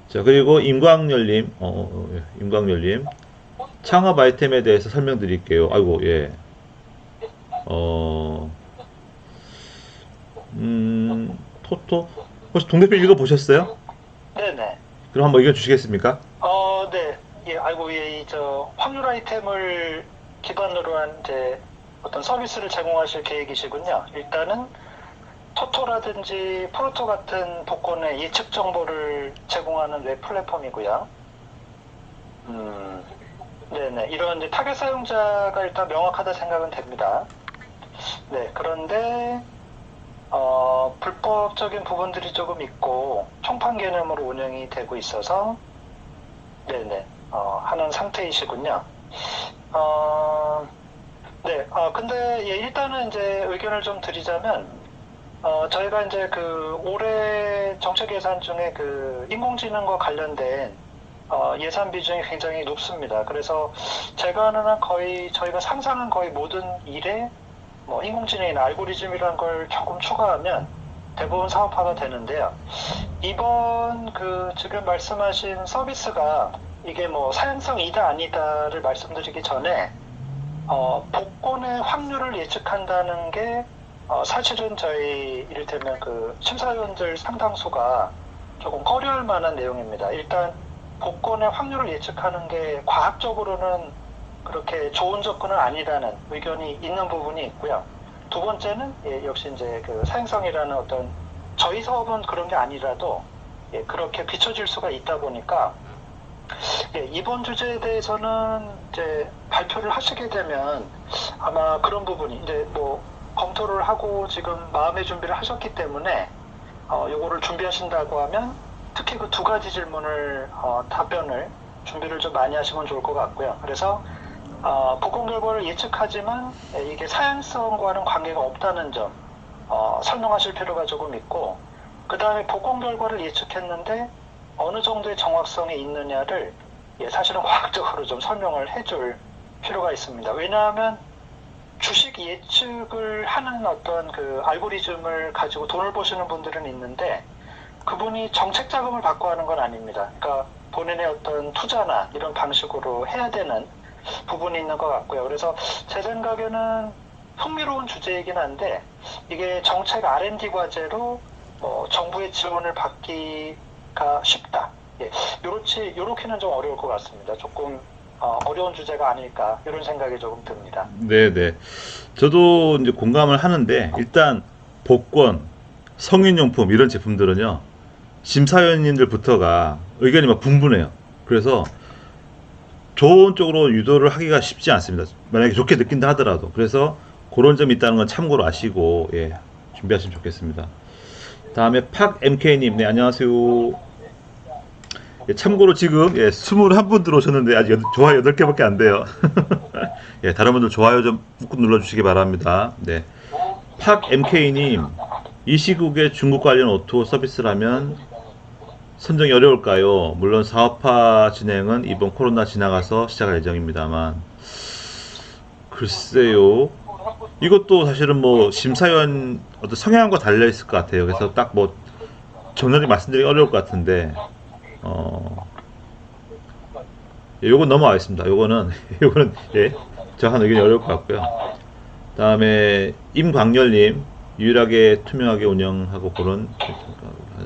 자, 그리고 임광열님, 임광열님, 창업 아이템에 대해서 설명드릴게요. 아이고, 토토, 혹시 동대표 읽어보셨어요? 네네. 그럼 한번 의견 주시겠습니까? 네. 아이고, 확률 아이템을 기반으로 한 어떤 서비스를 제공하실 계획이시군요. 일단은 토토라든지 프로토 같은 복권의 예측 정보를 제공하는 웹 플랫폼이고요. 네네. 이런 타겟 사용자가 일단 명확하다 생각은 됩니다. 네. 그런데 불법적인 부분들이 조금 있고 총판 개념으로 운영이 되고 있어서 네네 하는 상태이시군요. 네. 근데 일단은 이제 의견을 좀 드리자면 저희가 이제 올해 정책 예산 중에 인공지능과 관련된 예산 비중이 굉장히 높습니다. 그래서 제가 아는 한 거의 저희가 상상한 거의 모든 일에 뭐 인공지능이나 알고리즘이라는 걸 조금 추가하면 대부분 사업화가 되는데요. 이번 지금 말씀하신 서비스가 이게 뭐 사행성이다 아니다를 말씀드리기 전에 복권의 확률을 예측한다는 게 사실은 저희 이를테면 심사위원들 상당수가 조금 꺼려할 만한 내용입니다. 일단 복권의 확률을 예측하는 게 과학적으로는 그렇게 좋은 접근은 아니라는 의견이 있는 부분이 있고요. 두 번째는 역시 이제 사행성이라는 어떤 저희 사업은 그런 게 아니라도 그렇게 비춰질 수가 있다 보니까 이번 주제에 대해서는 이제 발표를 하시게 되면 아마 그런 부분이 이제 뭐 검토를 하고 지금 마음의 준비를 하셨기 때문에 요거를 준비하신다고 하면 특히 그 두 가지 질문을 답변을 준비를 좀 많이 하시면 좋을 것 같고요. 그래서 복권 결과를 예측하지만 이게 사행성과는 관계가 없다는 점 설명하실 필요가 조금 있고, 그 다음에 복권 결과를 예측했는데 어느 정도의 정확성이 있느냐를 사실은 과학적으로 좀 설명을 해줄 필요가 있습니다. 왜냐하면 주식 예측을 하는 어떤 그 알고리즘을 가지고 돈을 버시는 분들은 있는데 그분이 정책 자금을 받고 하는 건 아닙니다. 그러니까 본인의 어떤 투자나 이런 방식으로 해야 되는 부분이 있는 것 같고요. 그래서 제 생각에는 흥미로운 주제이긴 한데 이게 정책 R&D 과제로 정부의 지원을 받기가 쉽다. 요렇게는 좀 어려울 것 같습니다. 조금 어려운 주제가 아닐까 이런 생각이 조금 듭니다. 네네. 저도 이제 공감을 하는데 일단 복권, 성인용품 이런 제품들은요 심사위원님들부터가 의견이 막 분분해요. 그래서 좋은 쪽으로 유도를 하기가 쉽지 않습니다. 만약에 좋게 느낀다 하더라도. 그래서 그런 점이 있다는 건 참고로 아시고 준비하시면 좋겠습니다. 다음에 팍 MK님, 네 안녕하세요. 참고로 지금 21분 들어오셨는데 아직 좋아요 8개밖에 안 돼요. 다른 분들 좋아요 좀 꾹꾹 눌러주시기 바랍니다. 네. 팍 MK님, 이 시국에 중국 관련 오토 서비스라면 선정이 어려울까요? 물론 사업화 진행은 이번 코로나 지나가서 시작할 예정입니다만 글쎄요. 이것도 사실은 뭐 심사위원 어떤 성향과 달려 있을 것 같아요. 그래서 딱 뭐 정렬이 말씀드리기 어려울 것 같은데 요건 넘어가겠습니다. 요거는 정한 의견이 어려울 것 같고요. 다음에 임광열님, 유일하게 투명하게 운영하고 그런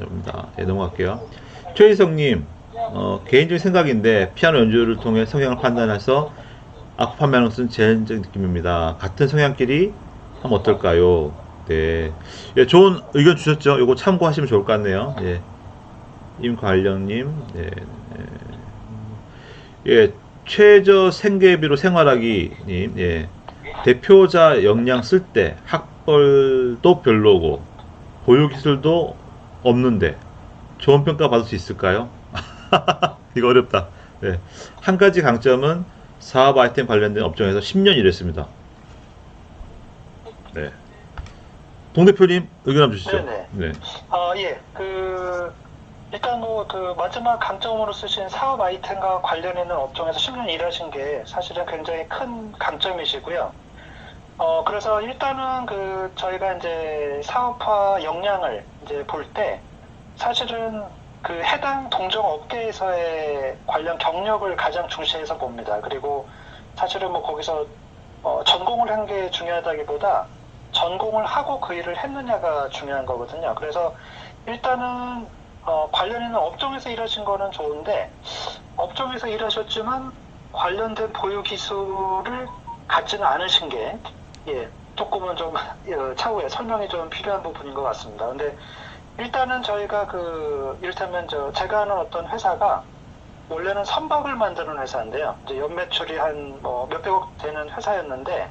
합니다. 넘어갈게요. 최희성님, 개인적인 생각인데 피아노 연주를 통해 성향을 판단해서 악보 판매하는 것은 제한적 느낌입니다. 같은 성향끼리 하면 어떨까요? 네, 좋은 의견 주셨죠. 이거 참고하시면 좋을 것 같네요. 임관령님, 최저 생계비로 생활하기님, 대표자 역량 쓸 때 학벌도 별로고 보유기술도 없는데 좋은 평가 받을 수 있을까요? 이거 어렵다. 한 가지 강점은 사업 아이템 관련된 업종에서 10년 일했습니다. 동 대표님 의견 한번 주시죠. 네네. 일단 그 마지막 강점으로 쓰신 사업 아이템과 관련 있는 업종에서 10년 일하신 게 사실은 굉장히 큰 강점이시고요. 그래서 일단은 저희가 이제 사업화 역량을 이제 볼 때 사실은 그 해당 동종 업계에서의 관련 경력을 가장 중시해서 봅니다. 그리고 사실은 뭐 거기서 전공을 한 게 중요하다기보다 전공을 하고 그 일을 했느냐가 중요한 거거든요. 그래서 일단은 관련 있는 업종에서 일하신 거는 좋은데 업종에서 일하셨지만 관련된 보유 기술을 갖지는 않으신 게 조금은 좀 차후에 설명이 좀 필요한 부분인 것 같습니다. 근데 일단은 저희가 이를테면 제가 하는 어떤 회사가 원래는 선박을 만드는 회사인데요. 이제 연매출이 한 몇백억 되는 회사였는데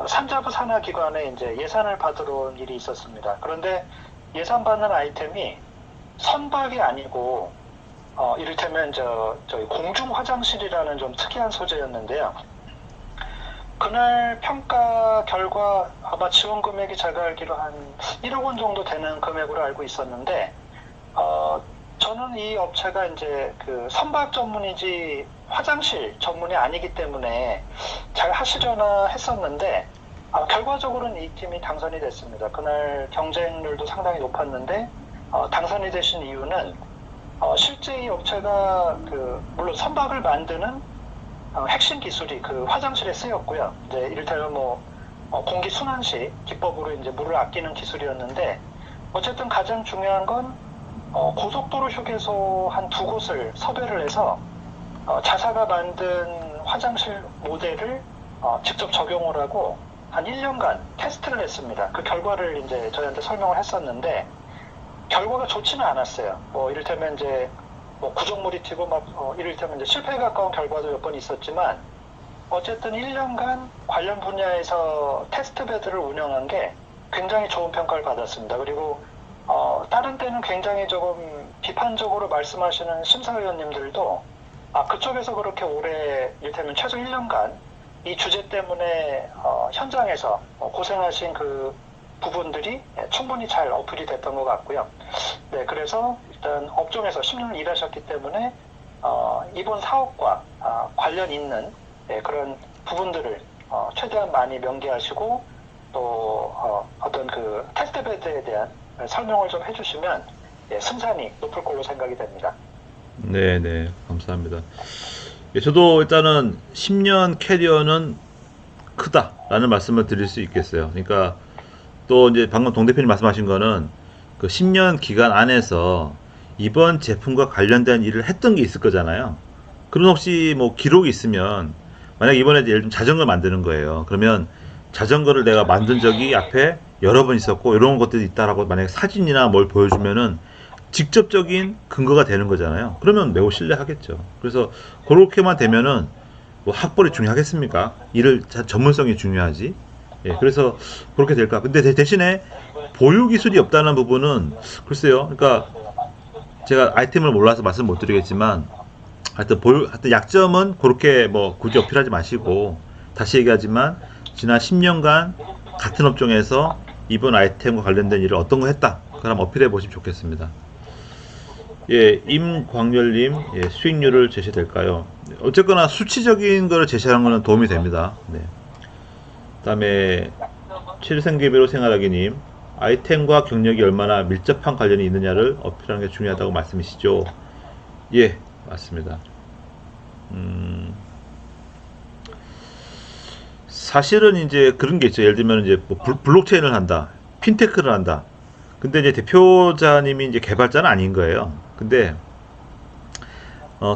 산자부 산하기관에 이제 예산을 받으러 온 일이 있었습니다. 그런데 예산 받는 아이템이 선박이 아니고 이를테면 저희 공중 화장실이라는 좀 특이한 소재였는데요. 그날 평가 결과 아마 지원 금액이 제가 알기로 한 1억 원 정도 되는 금액으로 알고 있었는데 저는 이 업체가 이제 선박 전문이지 화장실 전문이 아니기 때문에 잘 하시려나 했었는데 결과적으로는 이 팀이 당선이 됐습니다. 그날 경쟁률도 상당히 높았는데 당선이 되신 이유는 실제 이 업체가 물론 선박을 만드는 핵심 기술이 화장실에 쓰였고요. 이제 이를테면 공기 순환식 기법으로 이제 물을 아끼는 기술이었는데 어쨌든 가장 중요한 건 고속도로 휴게소 한 2곳을 섭외를 해서 자사가 만든 화장실 모델을 직접 적용을 하고 한 1년간 테스트를 했습니다. 그 결과를 이제 저희한테 설명을 했었는데 결과가 좋지는 않았어요. 이를테면 이제 구정물이 튀고 이를테면 이제 실패에 가까운 결과도 몇 번 있었지만 어쨌든 1년간 관련 분야에서 테스트베드를 운영한 게 굉장히 좋은 평가를 받았습니다. 그리고 다른 때는 굉장히 조금 비판적으로 말씀하시는 심사위원님들도 그쪽에서 그렇게 오래 이를테면 최소 1년간 이 주제 때문에 현장에서 고생하신 부분들이 충분히 잘 어플이 됐던 것 같고요. 그래서 일단 업종에서 10년을 일하셨기 때문에 이번 사업과 관련 있는 그런 부분들을 최대한 많이 명기하시고 또 어떤 그 테스트베드에 대한 설명을 좀 해주시면 승산이 높을 걸로 생각이 됩니다. 네네, 감사합니다. 예, 저도 일단은 10년 캐리어는 크다라는 말씀을 드릴 수 있겠어요. 그러니까 또 이제 방금 동 대표님 말씀하신 거는 그 10년 기간 안에서 이번 제품과 관련된 일을 했던 게 있을 거잖아요. 그럼 혹시 뭐 기록이 있으면 만약 이번에 예를 들면 자전거 만드는 거예요. 그러면 자전거를 내가 만든 적이 앞에 여러 번 있었고 이런 것들이 있다라고 만약에 사진이나 뭘 보여주면은 직접적인 근거가 되는 거잖아요. 그러면 매우 신뢰하겠죠. 그래서 그렇게만 되면은 뭐 학벌이 중요하겠습니까? 일을 전문성이 중요하지. 예, 그래서 그렇게 될까. 근데 대신에 보유 기술이 없다는 부분은 글쎄요. 그러니까 제가 아이템을 몰라서 말씀 못 드리겠지만 하여튼 약점은 그렇게 뭐 굳이 어필하지 마시고 다시 얘기하지만 지난 10년간 같은 업종에서 이번 아이템과 관련된 일을 어떤 거 했다. 그럼 어필해 보시면 좋겠습니다. 예, 임광열님, 예, 수익률을 제시될까요? 어쨌거나 수치적인 거를 제시하는 거는 도움이 됩니다. 네. 그다음에 칠생계비로 생활하기님, 아이템과 경력이 얼마나 밀접한 관련이 있느냐를 어필하는 게 중요하다고 말씀이시죠? 예, 맞습니다. 사실은 이제 그런 게 있죠. 예를 들면 이제 뭐 블록체인을 한다, 핀테크를 한다. 근데 이제 대표자님이 이제 개발자는 아닌 거예요. 근데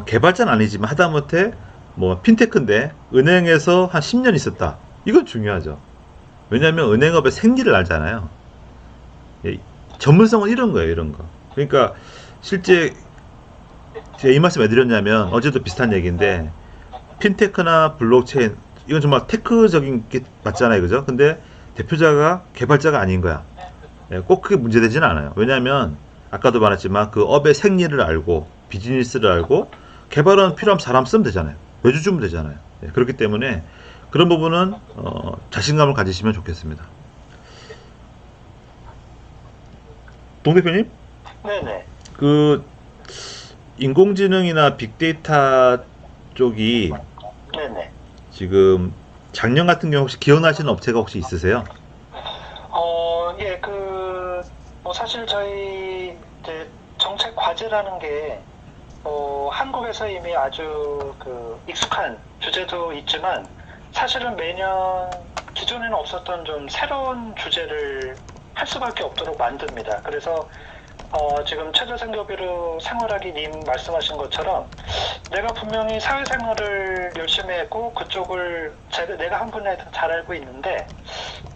개발자는 아니지만 하다못해 뭐 핀테크인데 은행에서 한 10년 있었다. 이건 중요하죠. 왜냐하면 은행업의 생리를 알잖아요. 예, 전문성은 이런 거예요, 이런 거. 그러니까 실제 제가 이 말씀 왜 드렸냐면 어제도 비슷한 얘기인데 핀테크나 블록체인 이건 정말 테크적인 게 맞잖아요, 그죠? 근데 대표자가 개발자가 아닌 거야. 예, 꼭 그게 문제되지는 않아요. 왜냐하면 아까도 말했지만 그 업의 생리를 알고 비즈니스를 알고 개발은 필요하면 사람 쓰면 되잖아요. 외주 주면 되잖아요. 예, 그렇기 때문에 그런 부분은 자신감을 가지시면 좋겠습니다. 동 대표님, 네네. 그 인공지능이나 빅데이터 쪽이 네네. 지금 작년 같은 경우 혹시 기억나시는 업체가 혹시 있으세요? 예, 뭐 사실 저희 이제 정책 과제라는 게 한국에서 이미 아주 익숙한 주제도 있지만 사실은 매년 기존에는 없었던 좀 새로운 주제를 할 수밖에 없도록 만듭니다. 그래서 지금 최저생계비로 생활하기 님 말씀하신 것처럼 내가 분명히 사회생활을 열심히 했고 그쪽을 내가 한 분야에 잘 알고 있는데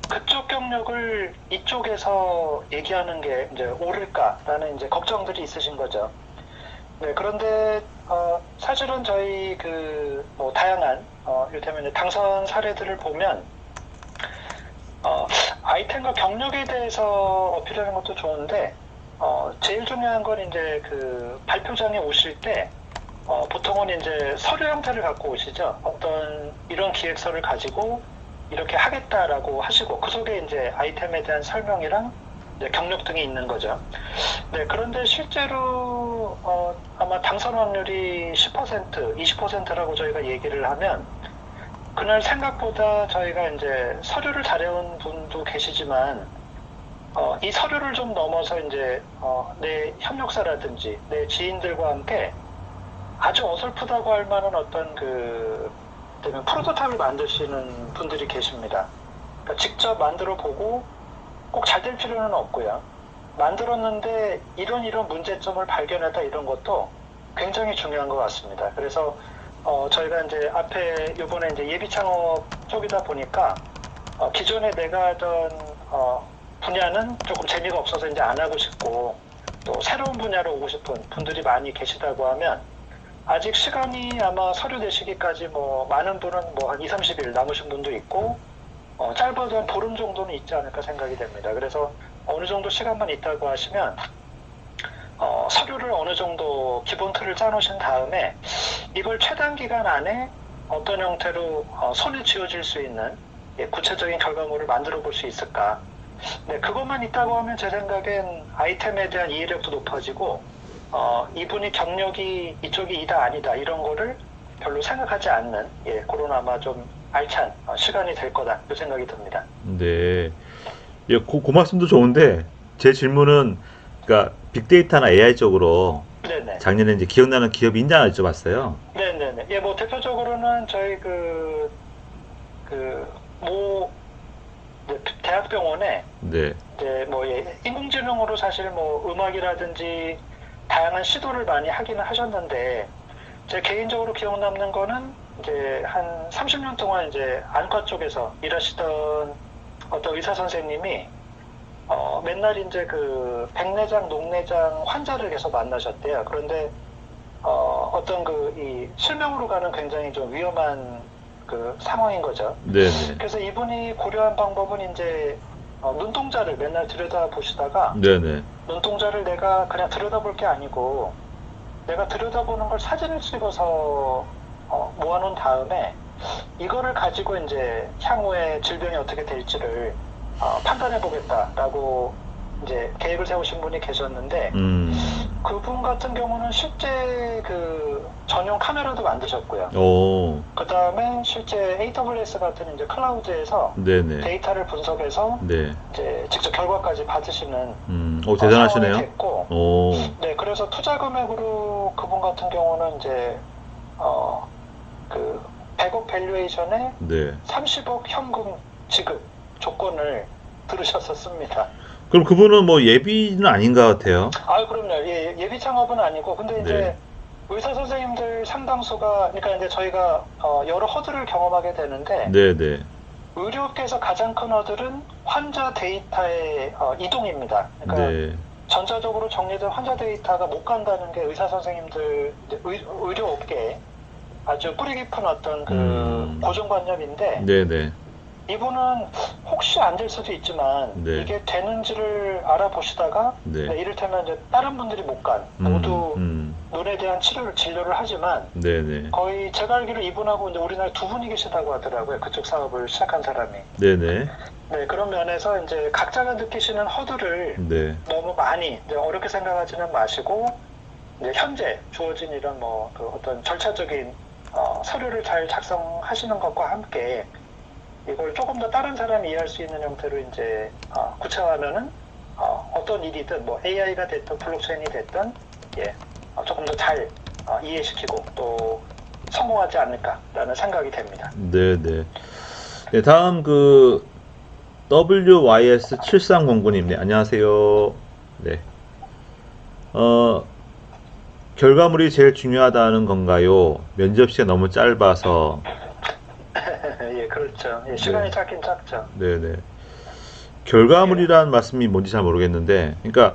그쪽 경력을 이쪽에서 얘기하는 게 이제 옳을까라는 이제 걱정들이 있으신 거죠. 네, 그런데 사실은 저희 뭐 다양한 이를테면 이제 당선 사례들을 보면 아이템과 경력에 대해서 어필하는 것도 좋은데 제일 중요한 건 이제 발표장에 오실 때 보통은 이제 서류 형태를 갖고 오시죠. 어떤 이런 기획서를 가지고 이렇게 하겠다라고 하시고 그 속에 이제 아이템에 대한 설명이랑 이제 경력 등이 있는 거죠. 네, 그런데 실제로 아마 당선 확률이 10%, 20%라고 저희가 얘기를 하면 그날 생각보다 저희가 이제 서류를 잘해온 분도 계시지만 이 서류를 좀 넘어서 이제 내 협력사라든지 내 지인들과 함께 아주 어설프다고 할 만한 어떤 프로토타입을 만드시는 분들이 계십니다. 그러니까 직접 만들어 보고 꼭 잘 될 필요는 없고요. 만들었는데 이런 문제점을 발견했다 이런 것도 굉장히 중요한 것 같습니다. 그래서 저희가 이제 앞에 이번에 이제 예비 창업 쪽이다 보니까 기존에 내가 하던 분야는 조금 재미가 없어서 이제 안 하고 싶고 또 새로운 분야로 오고 싶은 분들이 많이 계시다고 하면 아직 시간이 아마 서류 내시기까지 뭐 많은 분은 뭐 한 2, 30일 남으신 분도 있고 짧아도 한 보름 정도는 있지 않을까 생각이 됩니다. 그래서 어느 정도 시간만 있다고 하시면 서류를 어느 정도 기본 틀을 짜놓으신 다음에 이걸 최단 기간 안에 어떤 형태로 손에 쥐어질 수 있는 구체적인 결과물을 만들어 볼 수 있을까. 네, 그것만 있다고 하면 제 생각엔 아이템에 대한 이해력도 높아지고 이분이 경력이 이쪽이 이다 아니다 이런 거를 별로 생각하지 않는 그런 아마 좀 알찬 시간이 될 거다 그 생각이 듭니다. 네. 예, 그 말씀도 좋은데 제 질문은 그러니까 빅데이터나 AI 쪽으로 네네. 작년에 이제 기억나는 기업이 있냐 여쭤봤어요. 네네네. 뭐 대표적으로는 저희 모 대학병원에 네. 이제 뭐 인공지능으로 사실 뭐 음악이라든지 다양한 시도를 많이 하기는 하셨는데 제 개인적으로 기억 남는 거는 이제 한 30년 동안 이제 안과 쪽에서 일하시던 어떤 의사 선생님이 맨날 이제 그 백내장, 녹내장 환자를 계속 만나셨대요. 그런데 어떤 이 실명으로 가는 굉장히 좀 위험한 그 상황인 거죠. 네네. 그래서 이분이 고려한 방법은 이제 눈동자를 맨날 들여다 보시다가 네네. 눈동자를 내가 그냥 들여다볼 게 아니고 내가 들여다보는 걸 사진을 찍어서 모아놓은 다음에 이거를 가지고 이제 향후에 질병이 어떻게 될지를 판단해 보겠다라고 이제 계획을 세우신 분이 계셨는데 그분 같은 경우는 실제 그 전용 카메라도 만드셨고요. 오. 그 다음에 실제 AWS 같은 이제 클라우드에서 네네. 데이터를 분석해서 네. 이제 직접 결과까지 받으시는 오, 대단하시네요. 상황이 됐고, 오. 네, 그래서 투자 금액으로 그분 같은 경우는 이제 그 100억 밸류에이션에 네. 30억 현금 지급 조건을 들으셨었습니다. 그럼 그분은 뭐 예비는 아닌 것 같아요. 그럼요. 예비 창업은 아니고, 근데 이제 네. 의사 선생님들 상당수가, 그러니까 이제 저희가 여러 허들을 경험하게 되는데, 네네. 의료계에서 가장 큰 허들은 환자 데이터의 이동입니다. 그러니까 네. 전자적으로 정리된 환자 데이터가 못 간다는 게 의사 선생님들, 이제 의료업계에 아주 뿌리 깊은 어떤 그 고정관념인데, 네네. 이분은 혹시 안 될 수도 있지만 네. 이게 되는지를 알아보시다가 네. 이를테면 이제 다른 분들이 못 간 모두 눈에 대한 진료를 하지만 네네. 거의 제가 알기로 이분하고 이제 우리나라에 두 분이 계시다고 하더라고요. 그쪽 사업을 시작한 사람이. 네네. 네, 그런 면에서 이제 각자가 느끼시는 허들을 네. 너무 많이 이제 어렵게 생각하지는 마시고 이제 현재 주어진 이런 그 어떤 절차적인 서류를 잘 작성하시는 것과 함께 이걸 조금 더 다른 사람이 이해할 수 있는 형태로 이제 구체화하면은 어떤 일이든 뭐 AI가 됐든 블록체인이 됐든 조금 더 잘 이해시키고 또 성공하지 않을까라는 생각이 됩니다. 네네. 네, 다음 그 WYS7309님, 네, 안녕하세요. 네. 결과물이 제일 중요하다는 건가요? 면접 시간 너무 짧아서. 예, 그렇죠. 시간이 짧긴 짧죠. 네네. 결과물이란 말씀이 뭔지 잘 모르겠는데, 그러니까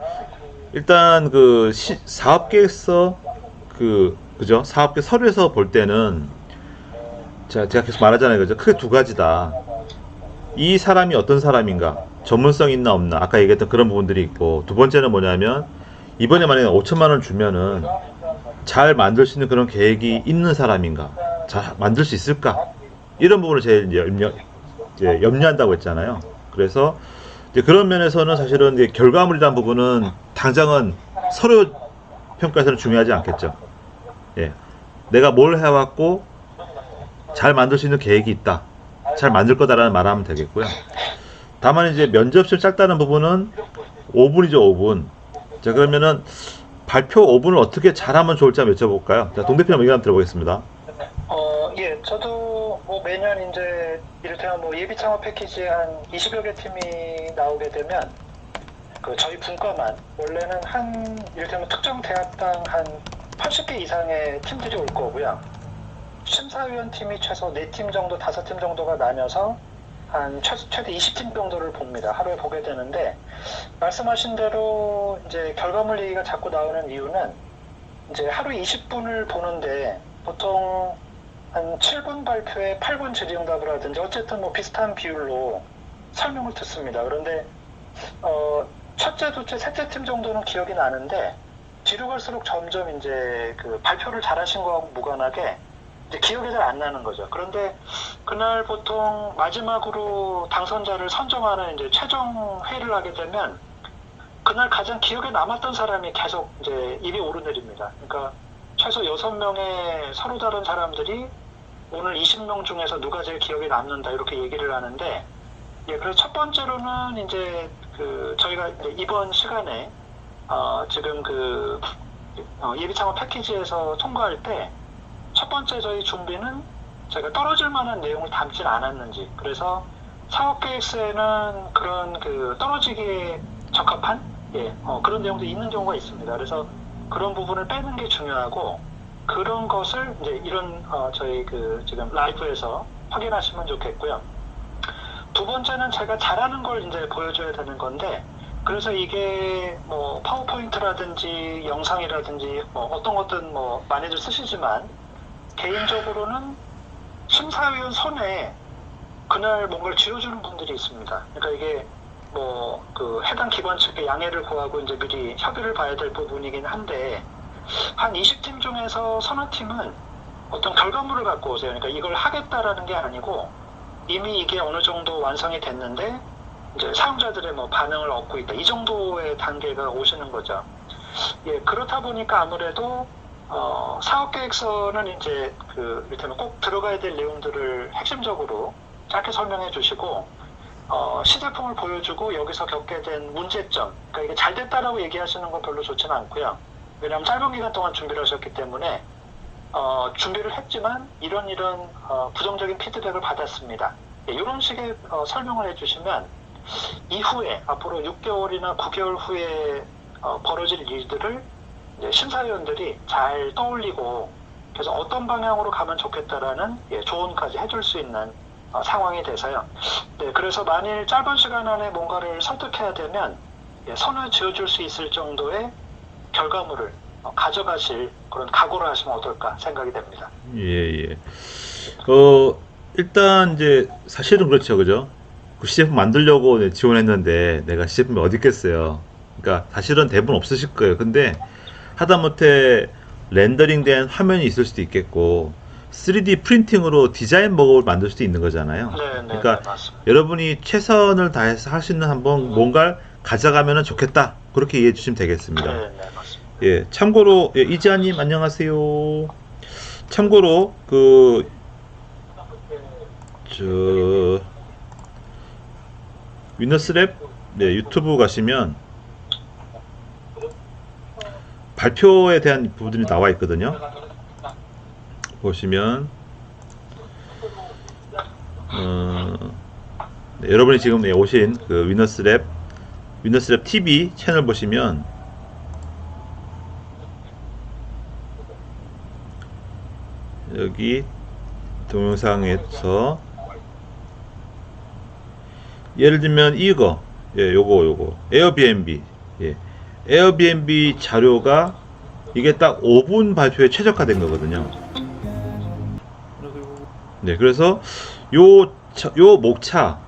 일단 그 사업 계획서 그죠? 사업 계획 서류에서 볼 때는 제가 계속 말하잖아요, 그죠? 크게 두 가지다. 이 사람이 어떤 사람인가, 전문성 있나 없나, 아까 얘기했던 그런 부분들이 있고, 두 번째는 뭐냐면 이번에 만약에 5천만 원 주면은 잘 만들 수 있는 그런 계획이 있는 사람인가, 잘 만들 수 있을까, 이런 부분을 제일 이제 염려한다고 했잖아요. 그래서 이제 그런 면에서는 사실은 이제 결과물이란 부분은 당장은 서류 평가에서는 중요하지 않겠죠. 예, 내가 뭘 해왔고 잘 만들 수 있는 계획이 있다, 잘 만들 거다라는 말을 하면 되겠고요. 다만 이제 면접실 짧다는 부분은 5분이죠, 5분. 자, 그러면은 발표 5분을 어떻게 잘하면 좋을지 한번 여쭤볼까요? 자, 동 대표님 의견 한번 들어보겠습니다. 예, 저도 뭐 매년 이제 이를테면 뭐 예비 창업 패키지 한 20여 개 팀이 나오게 되면 그 저희 분과만 원래는 이를테면 특정 대학당 한 80개 이상의 팀들이 올 거고요. 심사위원 팀이 최소 4팀 정도, 5팀 정도가 나뉘어서 한 최대 20팀 정도를 봅니다. 하루에 보게 되는데, 말씀하신 대로 이제 결과물 얘기가 자꾸 나오는 이유는 이제 하루 20분을 보는데 보통 한 7분 발표에 8분 질의응답을 하든지 어쨌든 뭐 비슷한 비율로 설명을 듣습니다. 그런데 첫째, 둘째, 셋째 팀 정도는 기억이 나는데 뒤로 갈수록 점점 이제 그 발표를 잘하신 거하고 무관하게 이제 기억이 잘 안 나는 거죠. 그런데 그날 보통 마지막으로 당선자를 선정하는 이제 최종 회의를 하게 되면 그날 가장 기억에 남았던 사람이 계속 이제 입이 오르내립니다. 그러니까 최소 6명의 서로 다른 사람들이 오늘 20명 중에서 누가 제일 기억에 남는다 이렇게 얘기를 하는데, 예, 그래서 첫 번째로는 이제 저희가 이제 이번 시간에 지금 예비 창업 패키지에서 통과할 때 첫 번째 저희 준비는 저희가 떨어질 만한 내용을 담진 않았는지, 그래서 사업 계획서에는 그런 떨어지기에 적합한 그런 내용도 있는 경우가 있습니다. 그래서 그런 부분을 빼는 게 중요하고, 그런 것을 이제 이런 저희 지금 라이브에서 확인하시면 좋겠고요. 두 번째는 제가 잘하는 걸 이제 보여줘야 되는 건데, 그래서 이게 뭐 파워포인트라든지 영상이라든지 뭐 어떤 것든 뭐 많이들 쓰시지만, 개인적으로는 심사위원 손에 그날 뭔가를 쥐어주는 분들이 있습니다. 그러니까 이게 뭐 해당 기관 측의 양해를 구하고 이제 미리 협의를 봐야 될 부분이긴 한데, 한 20팀 중에서 서너 팀은 어떤 결과물을 갖고 오세요. 그러니까 이걸 하겠다라는 게 아니고 이미 이게 어느 정도 완성이 됐는데 이제 사용자들의 뭐 반응을 얻고 있다, 이 정도의 단계가 오시는 거죠. 예, 그렇다 보니까 아무래도 사업계획서는 이제 이를테면 꼭 들어가야 될 내용들을 핵심적으로 짧게 설명해 주시고, 시제품을 보여주고 여기서 겪게 된 문제점, 그러니까 이게 잘 됐다라고 얘기하시는 건 별로 좋지는 않고요. 왜냐하면 짧은 기간 동안 준비를 하셨기 때문에 준비를 했지만 이런 부정적인 피드백을 받았습니다. 예, 이런 식의 설명을 해주시면 이후에 앞으로 6개월이나 9개월 후에 벌어질 일들을 이제 심사위원들이 잘 떠올리고, 그래서 어떤 방향으로 가면 좋겠다라는 조언까지 해줄 수 있는 상황이 돼서요. 네, 그래서 만일 짧은 시간 안에 뭔가를 설득해야 되면 선을 지어줄 수 있을 정도의 결과물을 가져가실 그런 각오를 하시면 어떨까 생각이 됩니다. 예. 일단 이제 사실은 그렇죠, 그죠? 그 시제품 만들려고 지원했는데 내가 시제품이 어디 있겠어요. 그러니까 사실은 대부분 없으실 거예요. 근데 하다못해 렌더링된 화면이 있을 수도 있겠고 3D 프린팅으로 디자인 머그를 만들 수도 있는 거잖아요. 그러니까 맞습니다. 여러분이 최선을 다해서 할 수 있는 한번 뭔가를 가져가면 좋겠다, 그렇게 이해해 주시면 되겠습니다. 네, 맞습니다. 예, 참고로 이지아님 안녕하세요. 참고로 위너스랩 유튜브 가시면 발표에 대한 부분이 나와 있거든요. 보시면 여러분이 지금 오신 위너스랩 TV 채널 보시면 여기 동영상에서 예를 들면 이거 요거 에어비앤비 에어비앤비 자료가 이게 딱 5분 발표에 최적화된 거거든요. 네, 그래서 요 목차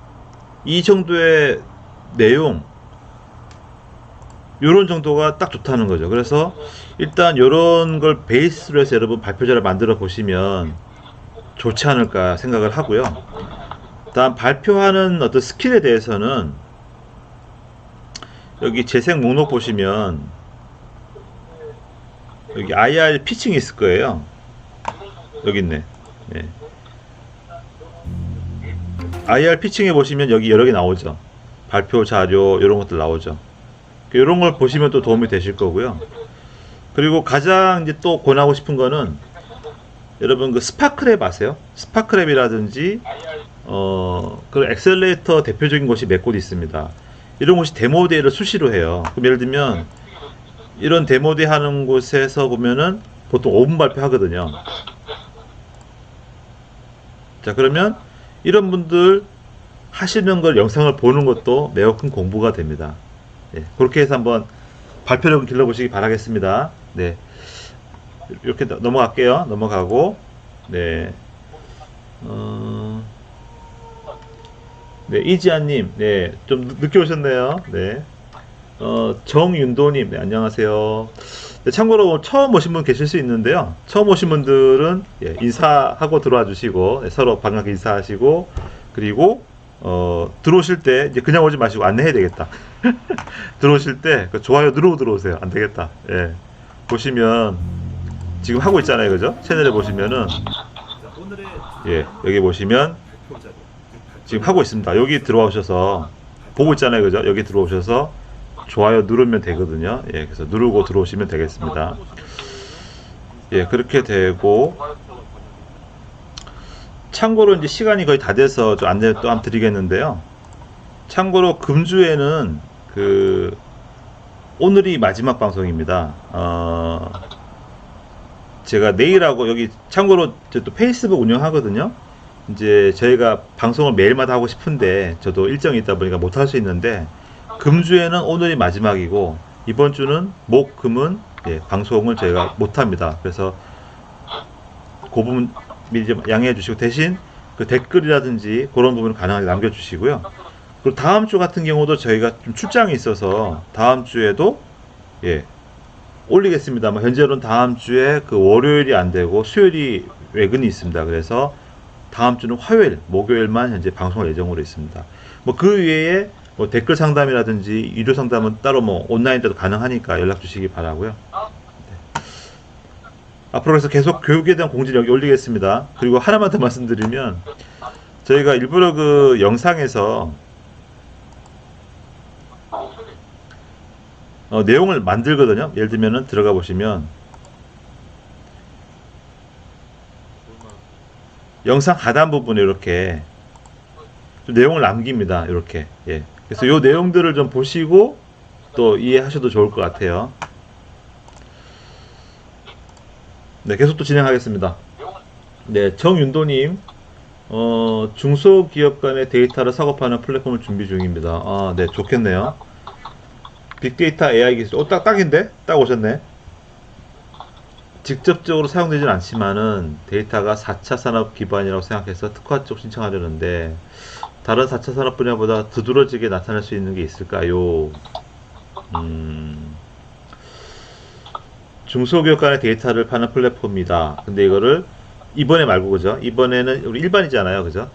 이 정도의 내용, 요런 정도가 딱 좋다는 거죠. 그래서 일단 요런 걸 베이스로 해서 여러분 발표자를 만들어 보시면 좋지 않을까 생각을 하고요. 다음 발표하는 어떤 스킬에 대해서는 여기 재생 목록 보시면 여기 IR 피칭이 있을 거예요. 여기 있네. 네. IR 피칭에 보시면 여기 여러 개 나오죠. 발표 자료 이런 것들 나오죠. 이런 걸 보시면 또 도움이 되실 거고요. 그리고 가장 이제 또 권하고 싶은 거는 여러분 스파크랩 아세요? 스파크랩이라든지 그 엑셀레이터 대표적인 곳이 몇 곳 있습니다. 이런 곳이 데모데이를 수시로 해요. 그럼 예를 들면 이런 데모데이 하는 곳에서 보면은 보통 5분 발표하거든요. 자, 그러면 이런 분들 하시는 걸 영상을 보는 것도 매우 큰 공부가 됩니다. 네, 그렇게 해서 한번 발표력을 길러보시기 바라겠습니다. 네, 이렇게 넘어갈게요. 넘어가고, 네, 네, 이지아님, 네, 좀 늦게 오셨네요. 네, 정윤도님, 네, 안녕하세요. 네, 참고로 처음 오신 분 계실 수 있는데요. 처음 오신 분들은 인사하고 들어와 주시고, 네, 서로 반갑게 인사하시고, 그리고 들어오실 때 이제 그냥 오지 마시고 안내해야 되겠다. 들어오실 때 그 좋아요 누르고 들어오세요. 안 되겠다. 예. 보시면 지금 하고 있잖아요, 그죠? 채널에 보시면은 예, 여기 보시면 지금 하고 있습니다. 여기 들어오셔서 보고 있잖아요, 그죠? 여기 들어오셔서 좋아요 누르면 되거든요. 예, 그래서 누르고 들어오시면 되겠습니다. 예, 그렇게 되고 참고로 이제 시간이 거의 다 돼서 좀 안내 또 한번 드리겠는데요. 참고로 금주에는 그 오늘이 마지막 방송입니다. 제가 내일하고 여기 참고로 저 또 페이스북 운영하거든요. 이제 저희가 방송을 매일마다 하고 싶은데 저도 일정이 있다 보니까 못 할 수 있는데 금주에는 오늘이 마지막이고 이번 주는 목, 금은 예, 방송을 저희가 못 합니다. 그래서 그 부분 미리 좀 양해해 주시고 대신 그 댓글이라든지 그런 부분을 가능하게 남겨주시고요. 그리고 다음 주 같은 경우도 저희가 좀 출장이 있어서 다음 주에도 예 올리겠습니다만 현재로는 다음 주에 그 월요일이 안 되고 수요일이 외근이 있습니다. 그래서 다음 주는 화요일, 목요일만 현재 방송할 예정으로 있습니다. 뭐 그 외에 뭐 댓글 상담이라든지 유료 상담은 따로 뭐 온라인으로도 가능하니까 연락 주시기 바라고요. 앞으로 그래서 계속 교육에 대한 공지를 여기 올리겠습니다. 그리고 하나만 더 말씀드리면 저희가 일부러 그 영상에서 내용을 만들거든요. 예를 들면은 들어가 보시면 영상 하단 부분에 이렇게 좀 내용을 남깁니다. 이렇게 예. 그래서 이 내용들을 좀 보시고 또 이해하셔도 좋을 것 같아요. 네, 계속 또 진행하겠습니다. 네, 정윤도님, 중소기업 간의 데이터를 사고파는 플랫폼을 준비 중입니다. 아, 네, 좋겠네요. 빅데이터 AI 기술, 딱인데? 딱 오셨네. 직접적으로 사용되진 않지만은 데이터가 4차 산업 기반이라고 생각해서 특화 쪽 신청하려는데 다른 4차 산업 분야보다 두드러지게 나타날 수 있는 게 있을까요? 중소기업 간의 데이터를 파는 플랫폼이다. 근데 이거를 이번에 말고 그죠? 이번에는 우리 일반이잖아요, 그죠?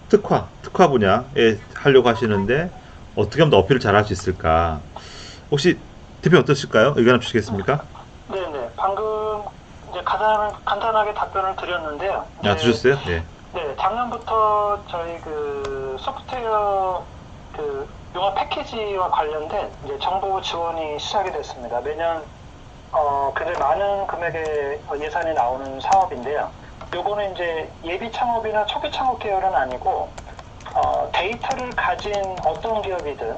특화 분야에 하려고 하시는데 어떻게 하면 더 어필을 잘할 수 있을까? 혹시 대표님 어떠실까요? 의견 한번 주시겠습니까? 네네. 방금 이제 간단하게 답변을 드렸는데요. 아, 주셨어요? 네. 네, 작년부터 저희 그 소프트웨어 그 용어 패키지와 관련된 이제 정부 지원이 시작이 됐습니다. 매년 굉장히 많은 금액의 예산이 나오는 사업인데요. 요거는 이제 예비 창업이나 초기 창업 계열은 아니고 데이터를 가진 어떤 기업이든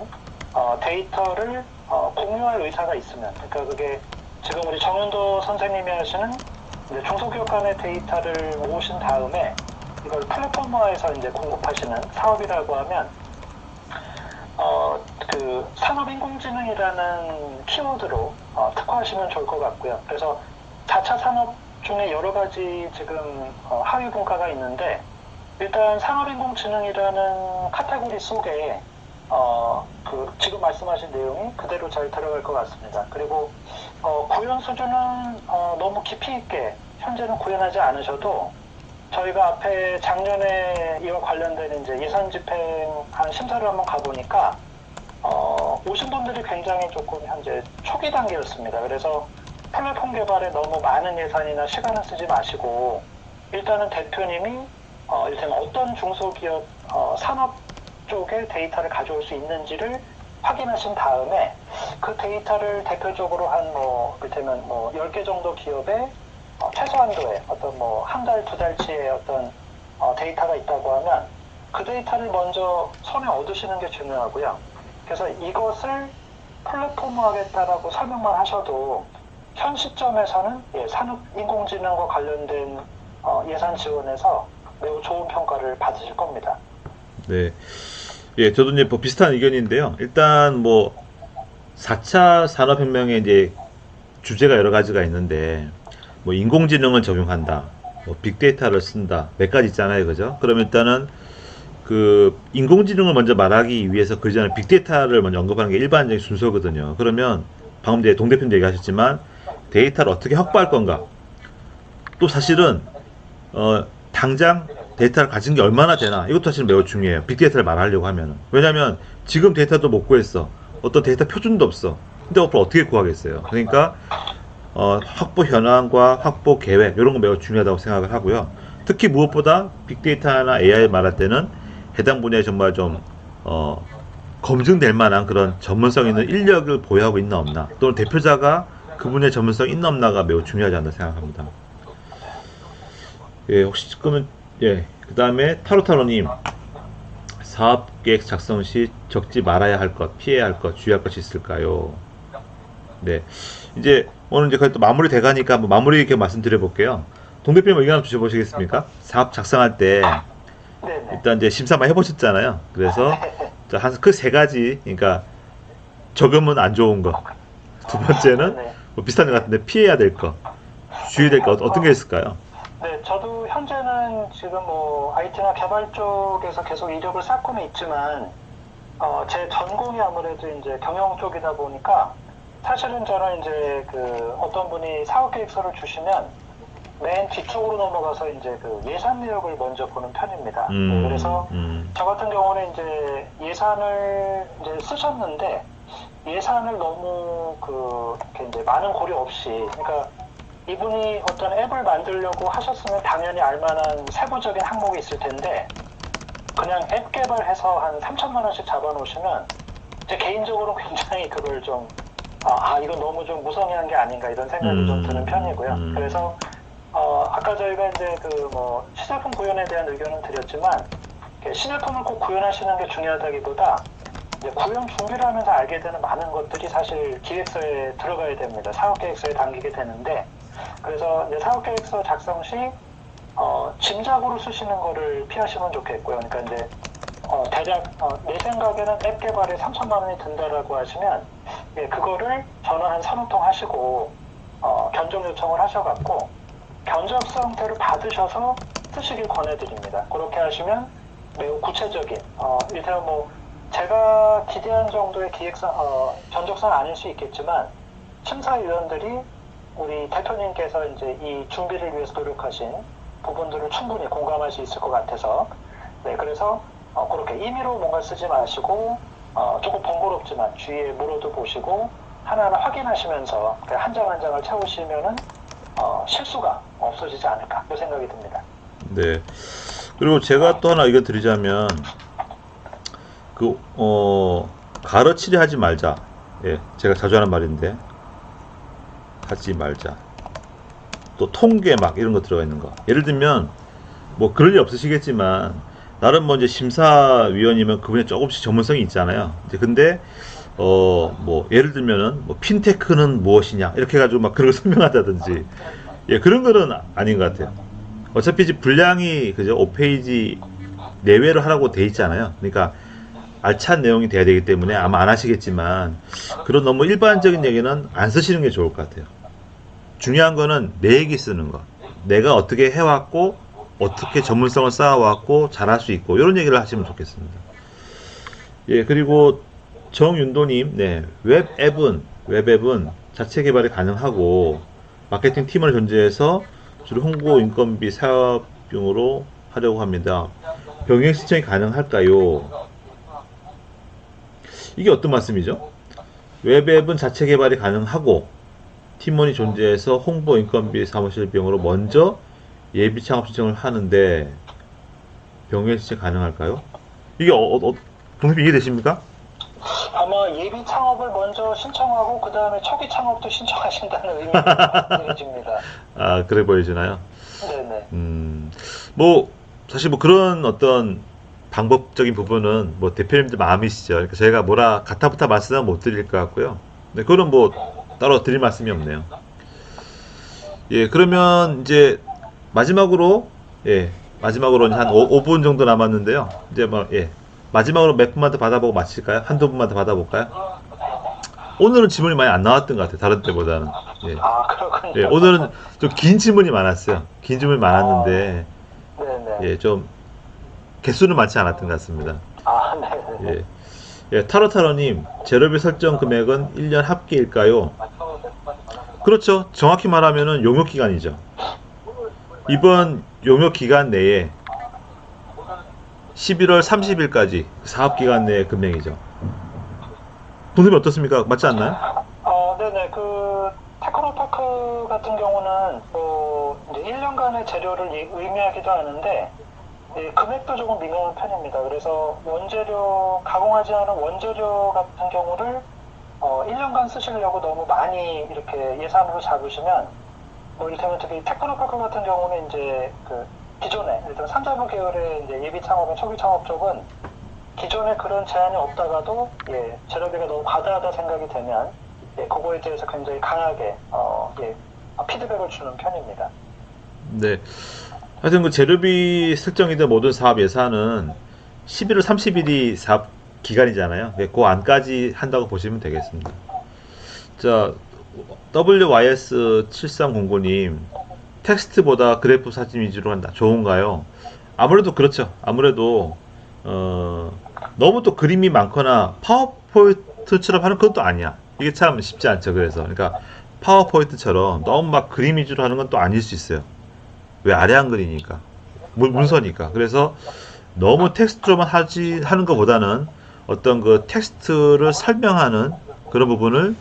데이터를 공유할 의사가 있으면, 그러니까 그게 지금 우리 정윤도 선생님이 하시는 이제 중소기업 간의 데이터를 모으신 다음에 이걸 플랫폼화해서 이제 공급하시는 사업이라고 하면 그 산업인공지능이라는 키워드로 특화하시면 좋을 것 같고요. 그래서 4차 산업 중에 여러 가지 지금 하위 분과가 있는데 일단 산업인공지능이라는 카테고리 속에 그 지금 말씀하신 내용이 그대로 잘 들어갈 것 같습니다. 그리고 구현 수준은 너무 깊이 있게 현재는 구현하지 않으셔도 저희가 앞에 작년에 이와 관련된 이제 예산 집행한 심사를 한번 가보니까 오신 분들이 굉장히 조금 현재 초기 단계였습니다. 그래서 플랫폼 개발에 너무 많은 예산이나 시간을 쓰지 마시고 일단은 대표님이 일단 어떤 중소기업 산업 쪽에 데이터를 가져올 수 있는지를 확인하신 다음에 그 데이터를 대표적으로 한 이를테면 10개 정도 기업에 최소한도의 어떤 한 달, 두 달치의 어떤 데이터가 있다고 하면 그 데이터를 먼저 손에 얻으시는 게 중요하고요. 그래서 이것을 플랫폼화하겠다라고 설명만 하셔도 현 시점에서는 산업인공지능과 관련된 예산 지원에서 매우 좋은 평가를 받으실 겁니다. 네. 예, 저도 이제 비슷한 의견인데요. 일단 4차 산업혁명의 이제 주제가 여러 가지가 있는데 인공지능을 적용한다, 빅데이터를 쓴다, 몇 가지 있잖아요, 그죠? 그럼 일단은 그 인공지능을 먼저 말하기 위해서 그 전에 빅데이터를 먼저 언급하는 게 일반적인 순서거든요. 그러면 방금 이제 동 대표님 얘기하셨지만 데이터를 어떻게 확보할 건가? 또 사실은 당장 데이터를 가진 게 얼마나 되나 이것도 사실 매우 중요해요. 빅데이터를 말하려고 하면은. 왜냐면 지금 데이터도 못 구했어. 어떤 데이터 표준도 없어. 근데 앞으로 어떻게 구하겠어요. 그러니까 확보 현황과 확보 계획 이런 거 매우 중요하다고 생각을 하고요. 특히 무엇보다 빅데이터나 AI 말할 때는 해당 분야에 정말 좀 검증될 만한 그런 전문성 있는 인력을 보유하고 있나 없나, 또는 대표자가 그분의 전문성 있나 없나가 매우 중요하지 않나 생각합니다. 예, 혹시 그러면 그 다음에 타로타로님, 사업계획 작성 시 적지 말아야 할 것, 피해야 할 것, 주의할 것이 있을까요? 네, 이제 오늘 이제 거의 또 마무리 돼가니까 한번 마무리 이렇게 말씀드려 볼게요. 동 대표님 의견 한번 주셔보시겠습니까? 사업 작성할 때 네네. 일단 이제 심사만 해보셨잖아요. 그래서 한 그 세 가지, 그러니까 적으면 안 좋은 거, 두 번째는 네. 뭐 비슷한 것 같은데 피해야 될 거, 주의될 거 어떤 게 있을까요? 네, 저도 현재는 지금 뭐 IT나 개발 쪽에서 계속 이력을 쌓고는 있지만, 제 전공이 아무래도 이제 경영 쪽이다 보니까, 사실은 저는 이제 그 어떤 분이 사업계획서를 주시면 맨 뒤쪽으로 넘어가서 이제 그 예산 내역을 먼저 보는 편입니다. 네, 그래서 저 같은 경우는 이제 예산을 이제 쓰셨는데, 예산을 너무 이렇게 이제 많은 고려 없이, 그러니까 이분이 어떤 앱을 만들려고 하셨으면 당연히 알만한 세부적인 항목이 있을 텐데, 그냥 앱 개발해서 한 3천만 원씩 잡아놓으시면, 제 개인적으로 굉장히 그걸 좀, 이건 너무 좀 무성의한 게 아닌가 이런 생각이 좀 드는 편이고요. 그래서, 아까 저희가 이제 시제품 구현에 대한 의견을 드렸지만, 시제품을 꼭 구현하시는 게 중요하다기보다, 이제 구현 준비를 하면서 알게 되는 많은 것들이 사실 기획서에 들어가야 됩니다. 사업계획서에 담기게 되는데, 그래서 이제 사업계획서 작성 시 짐작으로 쓰시는 거를 피하시면 좋겠고요. 그러니까 이제 대략 내 생각에는 앱 개발에 3천만 원이 든다라고 하시면, 그거를 전화 한 3통 하시고 견적 요청을 하셔갖고 견적 형태를 받으셔서 쓰시길 권해드립니다. 그렇게 하시면 매우 구체적인, 이를테면 제가 기대한 정도의 견적서는 아닐 수 있겠지만, 심사위원들이 우리 대표님께서 이제 이 준비를 위해서 노력하신 부분들을 충분히 공감할 수 있을 것 같아서, 네, 그래서 그렇게 임의로 뭔가 쓰지 마시고, 조금 번거롭지만 주위에 물어도 보시고 하나하나 확인하시면서 한 장 한 장을 채우시면은 실수가 없어지지 않을까 그 생각이 듭니다. 네. 그리고 제가 또 하나 의견 드리자면, 가르치려 하지 말자. 예, 제가 자주 하는 말인데, 하지 말자. 또 통계 막 이런 거 들어가 있는 거. 예를 들면, 뭐 그럴 일 없으시겠지만, 나름 뭐 이제 심사위원이면 그분이 조금씩 전문성이 있잖아요. 이제 근데, 예를 들면은, 핀테크는 무엇이냐. 이렇게 해가지고 막 그런 거 설명하다든지. 예, 그런 거는 아닌 것 같아요. 어차피 이제 분량이, 그죠? 5페이지 내외로 하라고 돼 있잖아요. 그러니까, 알찬 내용이 돼야 되기 때문에 아마 안 하시겠지만, 그런 너무 일반적인 얘기는 안 쓰시는 게 좋을 것 같아요. 중요한 거는 내 얘기 쓰는 거. 내가 어떻게 해왔고, 어떻게 전문성을 쌓아왔고, 잘할 수 있고, 이런 얘기를 하시면 좋겠습니다. 예, 그리고 정윤도님, 네, 웹앱은 자체 개발이 가능하고, 마케팅 팀을 존재해서 주로 홍보 인건비 사업용으로 하려고 합니다. 병행 신청이 가능할까요? 이게 어떤 말씀이죠? 웹앱은 자체 개발이 가능하고 팀원이 존재해서 홍보 인건비 사무실 비용으로 먼저 예비 창업 신청을 하는데 병행 신청 가능할까요? 이게 동생님 이해되십니까? 아마 예비 창업을 먼저 신청하고 그 다음에 초기 창업도 신청하신다는 의미로 보여집니다. 아, 그래 보이시나요? 네네. 사실 그런 어떤 방법적인 부분은 대표님들 마음이시죠. 그러니까 저희가 뭐라 가타부타 말씀은 못 드릴 것 같고요. 네, 그건 따로 드릴 말씀이 없네요. 예, 그러면 이제 마지막으로 한 5분 정도 남았는데요. 이제 마지막으로 몇 분만 더 받아보고 마칠까요? 한두 분만 더 받아볼까요? 오늘은 질문이 많이 안 나왔던 것 같아요. 다른 때보다는. 예. 그렇군요. 예, 오늘은 좀 긴 질문이 많았어요. 긴 질문이 많았는데, 네네. 예, 좀 개수는 많지 않았던 것 같습니다. 네네. 예. 예, 타로타로님, 제로비 설정 금액은 1년 합계일까요? 그렇죠. 정확히 말하면은 용역 기간이죠. 이번 용역 기간 내에 11월 30일까지 사업 기간 내 금액이죠. 동생이 어떻습니까? 맞지 않나요? 네네. 그 테크노파크 같은 경우는 뭐 이제 1년간의 재료를 의미하기도 하는데 금액도 조금 민감한 편입니다. 그래서 원재료 가공하지 않은 원재료 같은 경우를 1년간 쓰시려고 너무 많이 이렇게 예산으로 잡으시면 뭐 이를테면 특히 테크노파크 같은 경우는 이제 그 기존에 일단 삼자부 계열의 이제 예비 창업인 초기 창업 쪽은 기존에 그런 제한이 없다가도 재료비가 너무 과다하다 생각이 되면 그거에 대해서 굉장히 강하게 피드백을 주는 편입니다. 네. 하여튼 그 재료비 설정이든 모든 사업 예산은 11월 30일이 사업 기간이잖아요. 그 안까지 한다고 보시면 되겠습니다. 자, WYS7309님, 텍스트보다 그래프 사진 위주로 한다. 좋은가요? 아무래도 그렇죠. 아무래도 너무 또 그림이 많거나 파워포인트처럼 하는 것도 아니야. 이게 참 쉽지 않죠. 그러니까 파워포인트처럼 너무 막 그림 위주로 하는 건 또 아닐 수 있어요. 왜 아래 한글이니까 문서니까. 그래서 너무 텍스트로만 하는 것보다는 어떤 그 텍스트를 설명하는 그런 부분을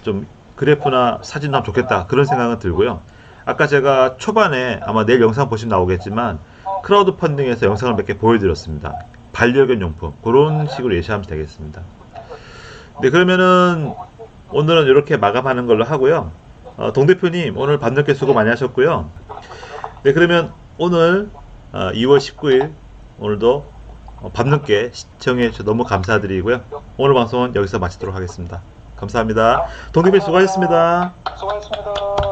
좀 그래프나 사진으로 하면 좋겠다, 그런 생각은 들고요. 아까 제가 초반에 아마 내일 영상 보시면 나오겠지만 크라우드 펀딩에서 영상을 몇 개 보여드렸습니다. 반려견 용품 그런 식으로 예시하면 되겠습니다. 네, 그러면은 오늘은 이렇게 마감하는 걸로 하고요. 동 대표님 오늘 밤늦게 수고 많이 하셨고요. 네, 그러면 오늘 2월 19일 오늘도 밤늦게 시청해 주셔서 너무 감사드리고요. 오늘 방송은 여기서 마치도록 하겠습니다. 감사합니다. 동 대표님 수고하셨습니다. 수고하셨습니다.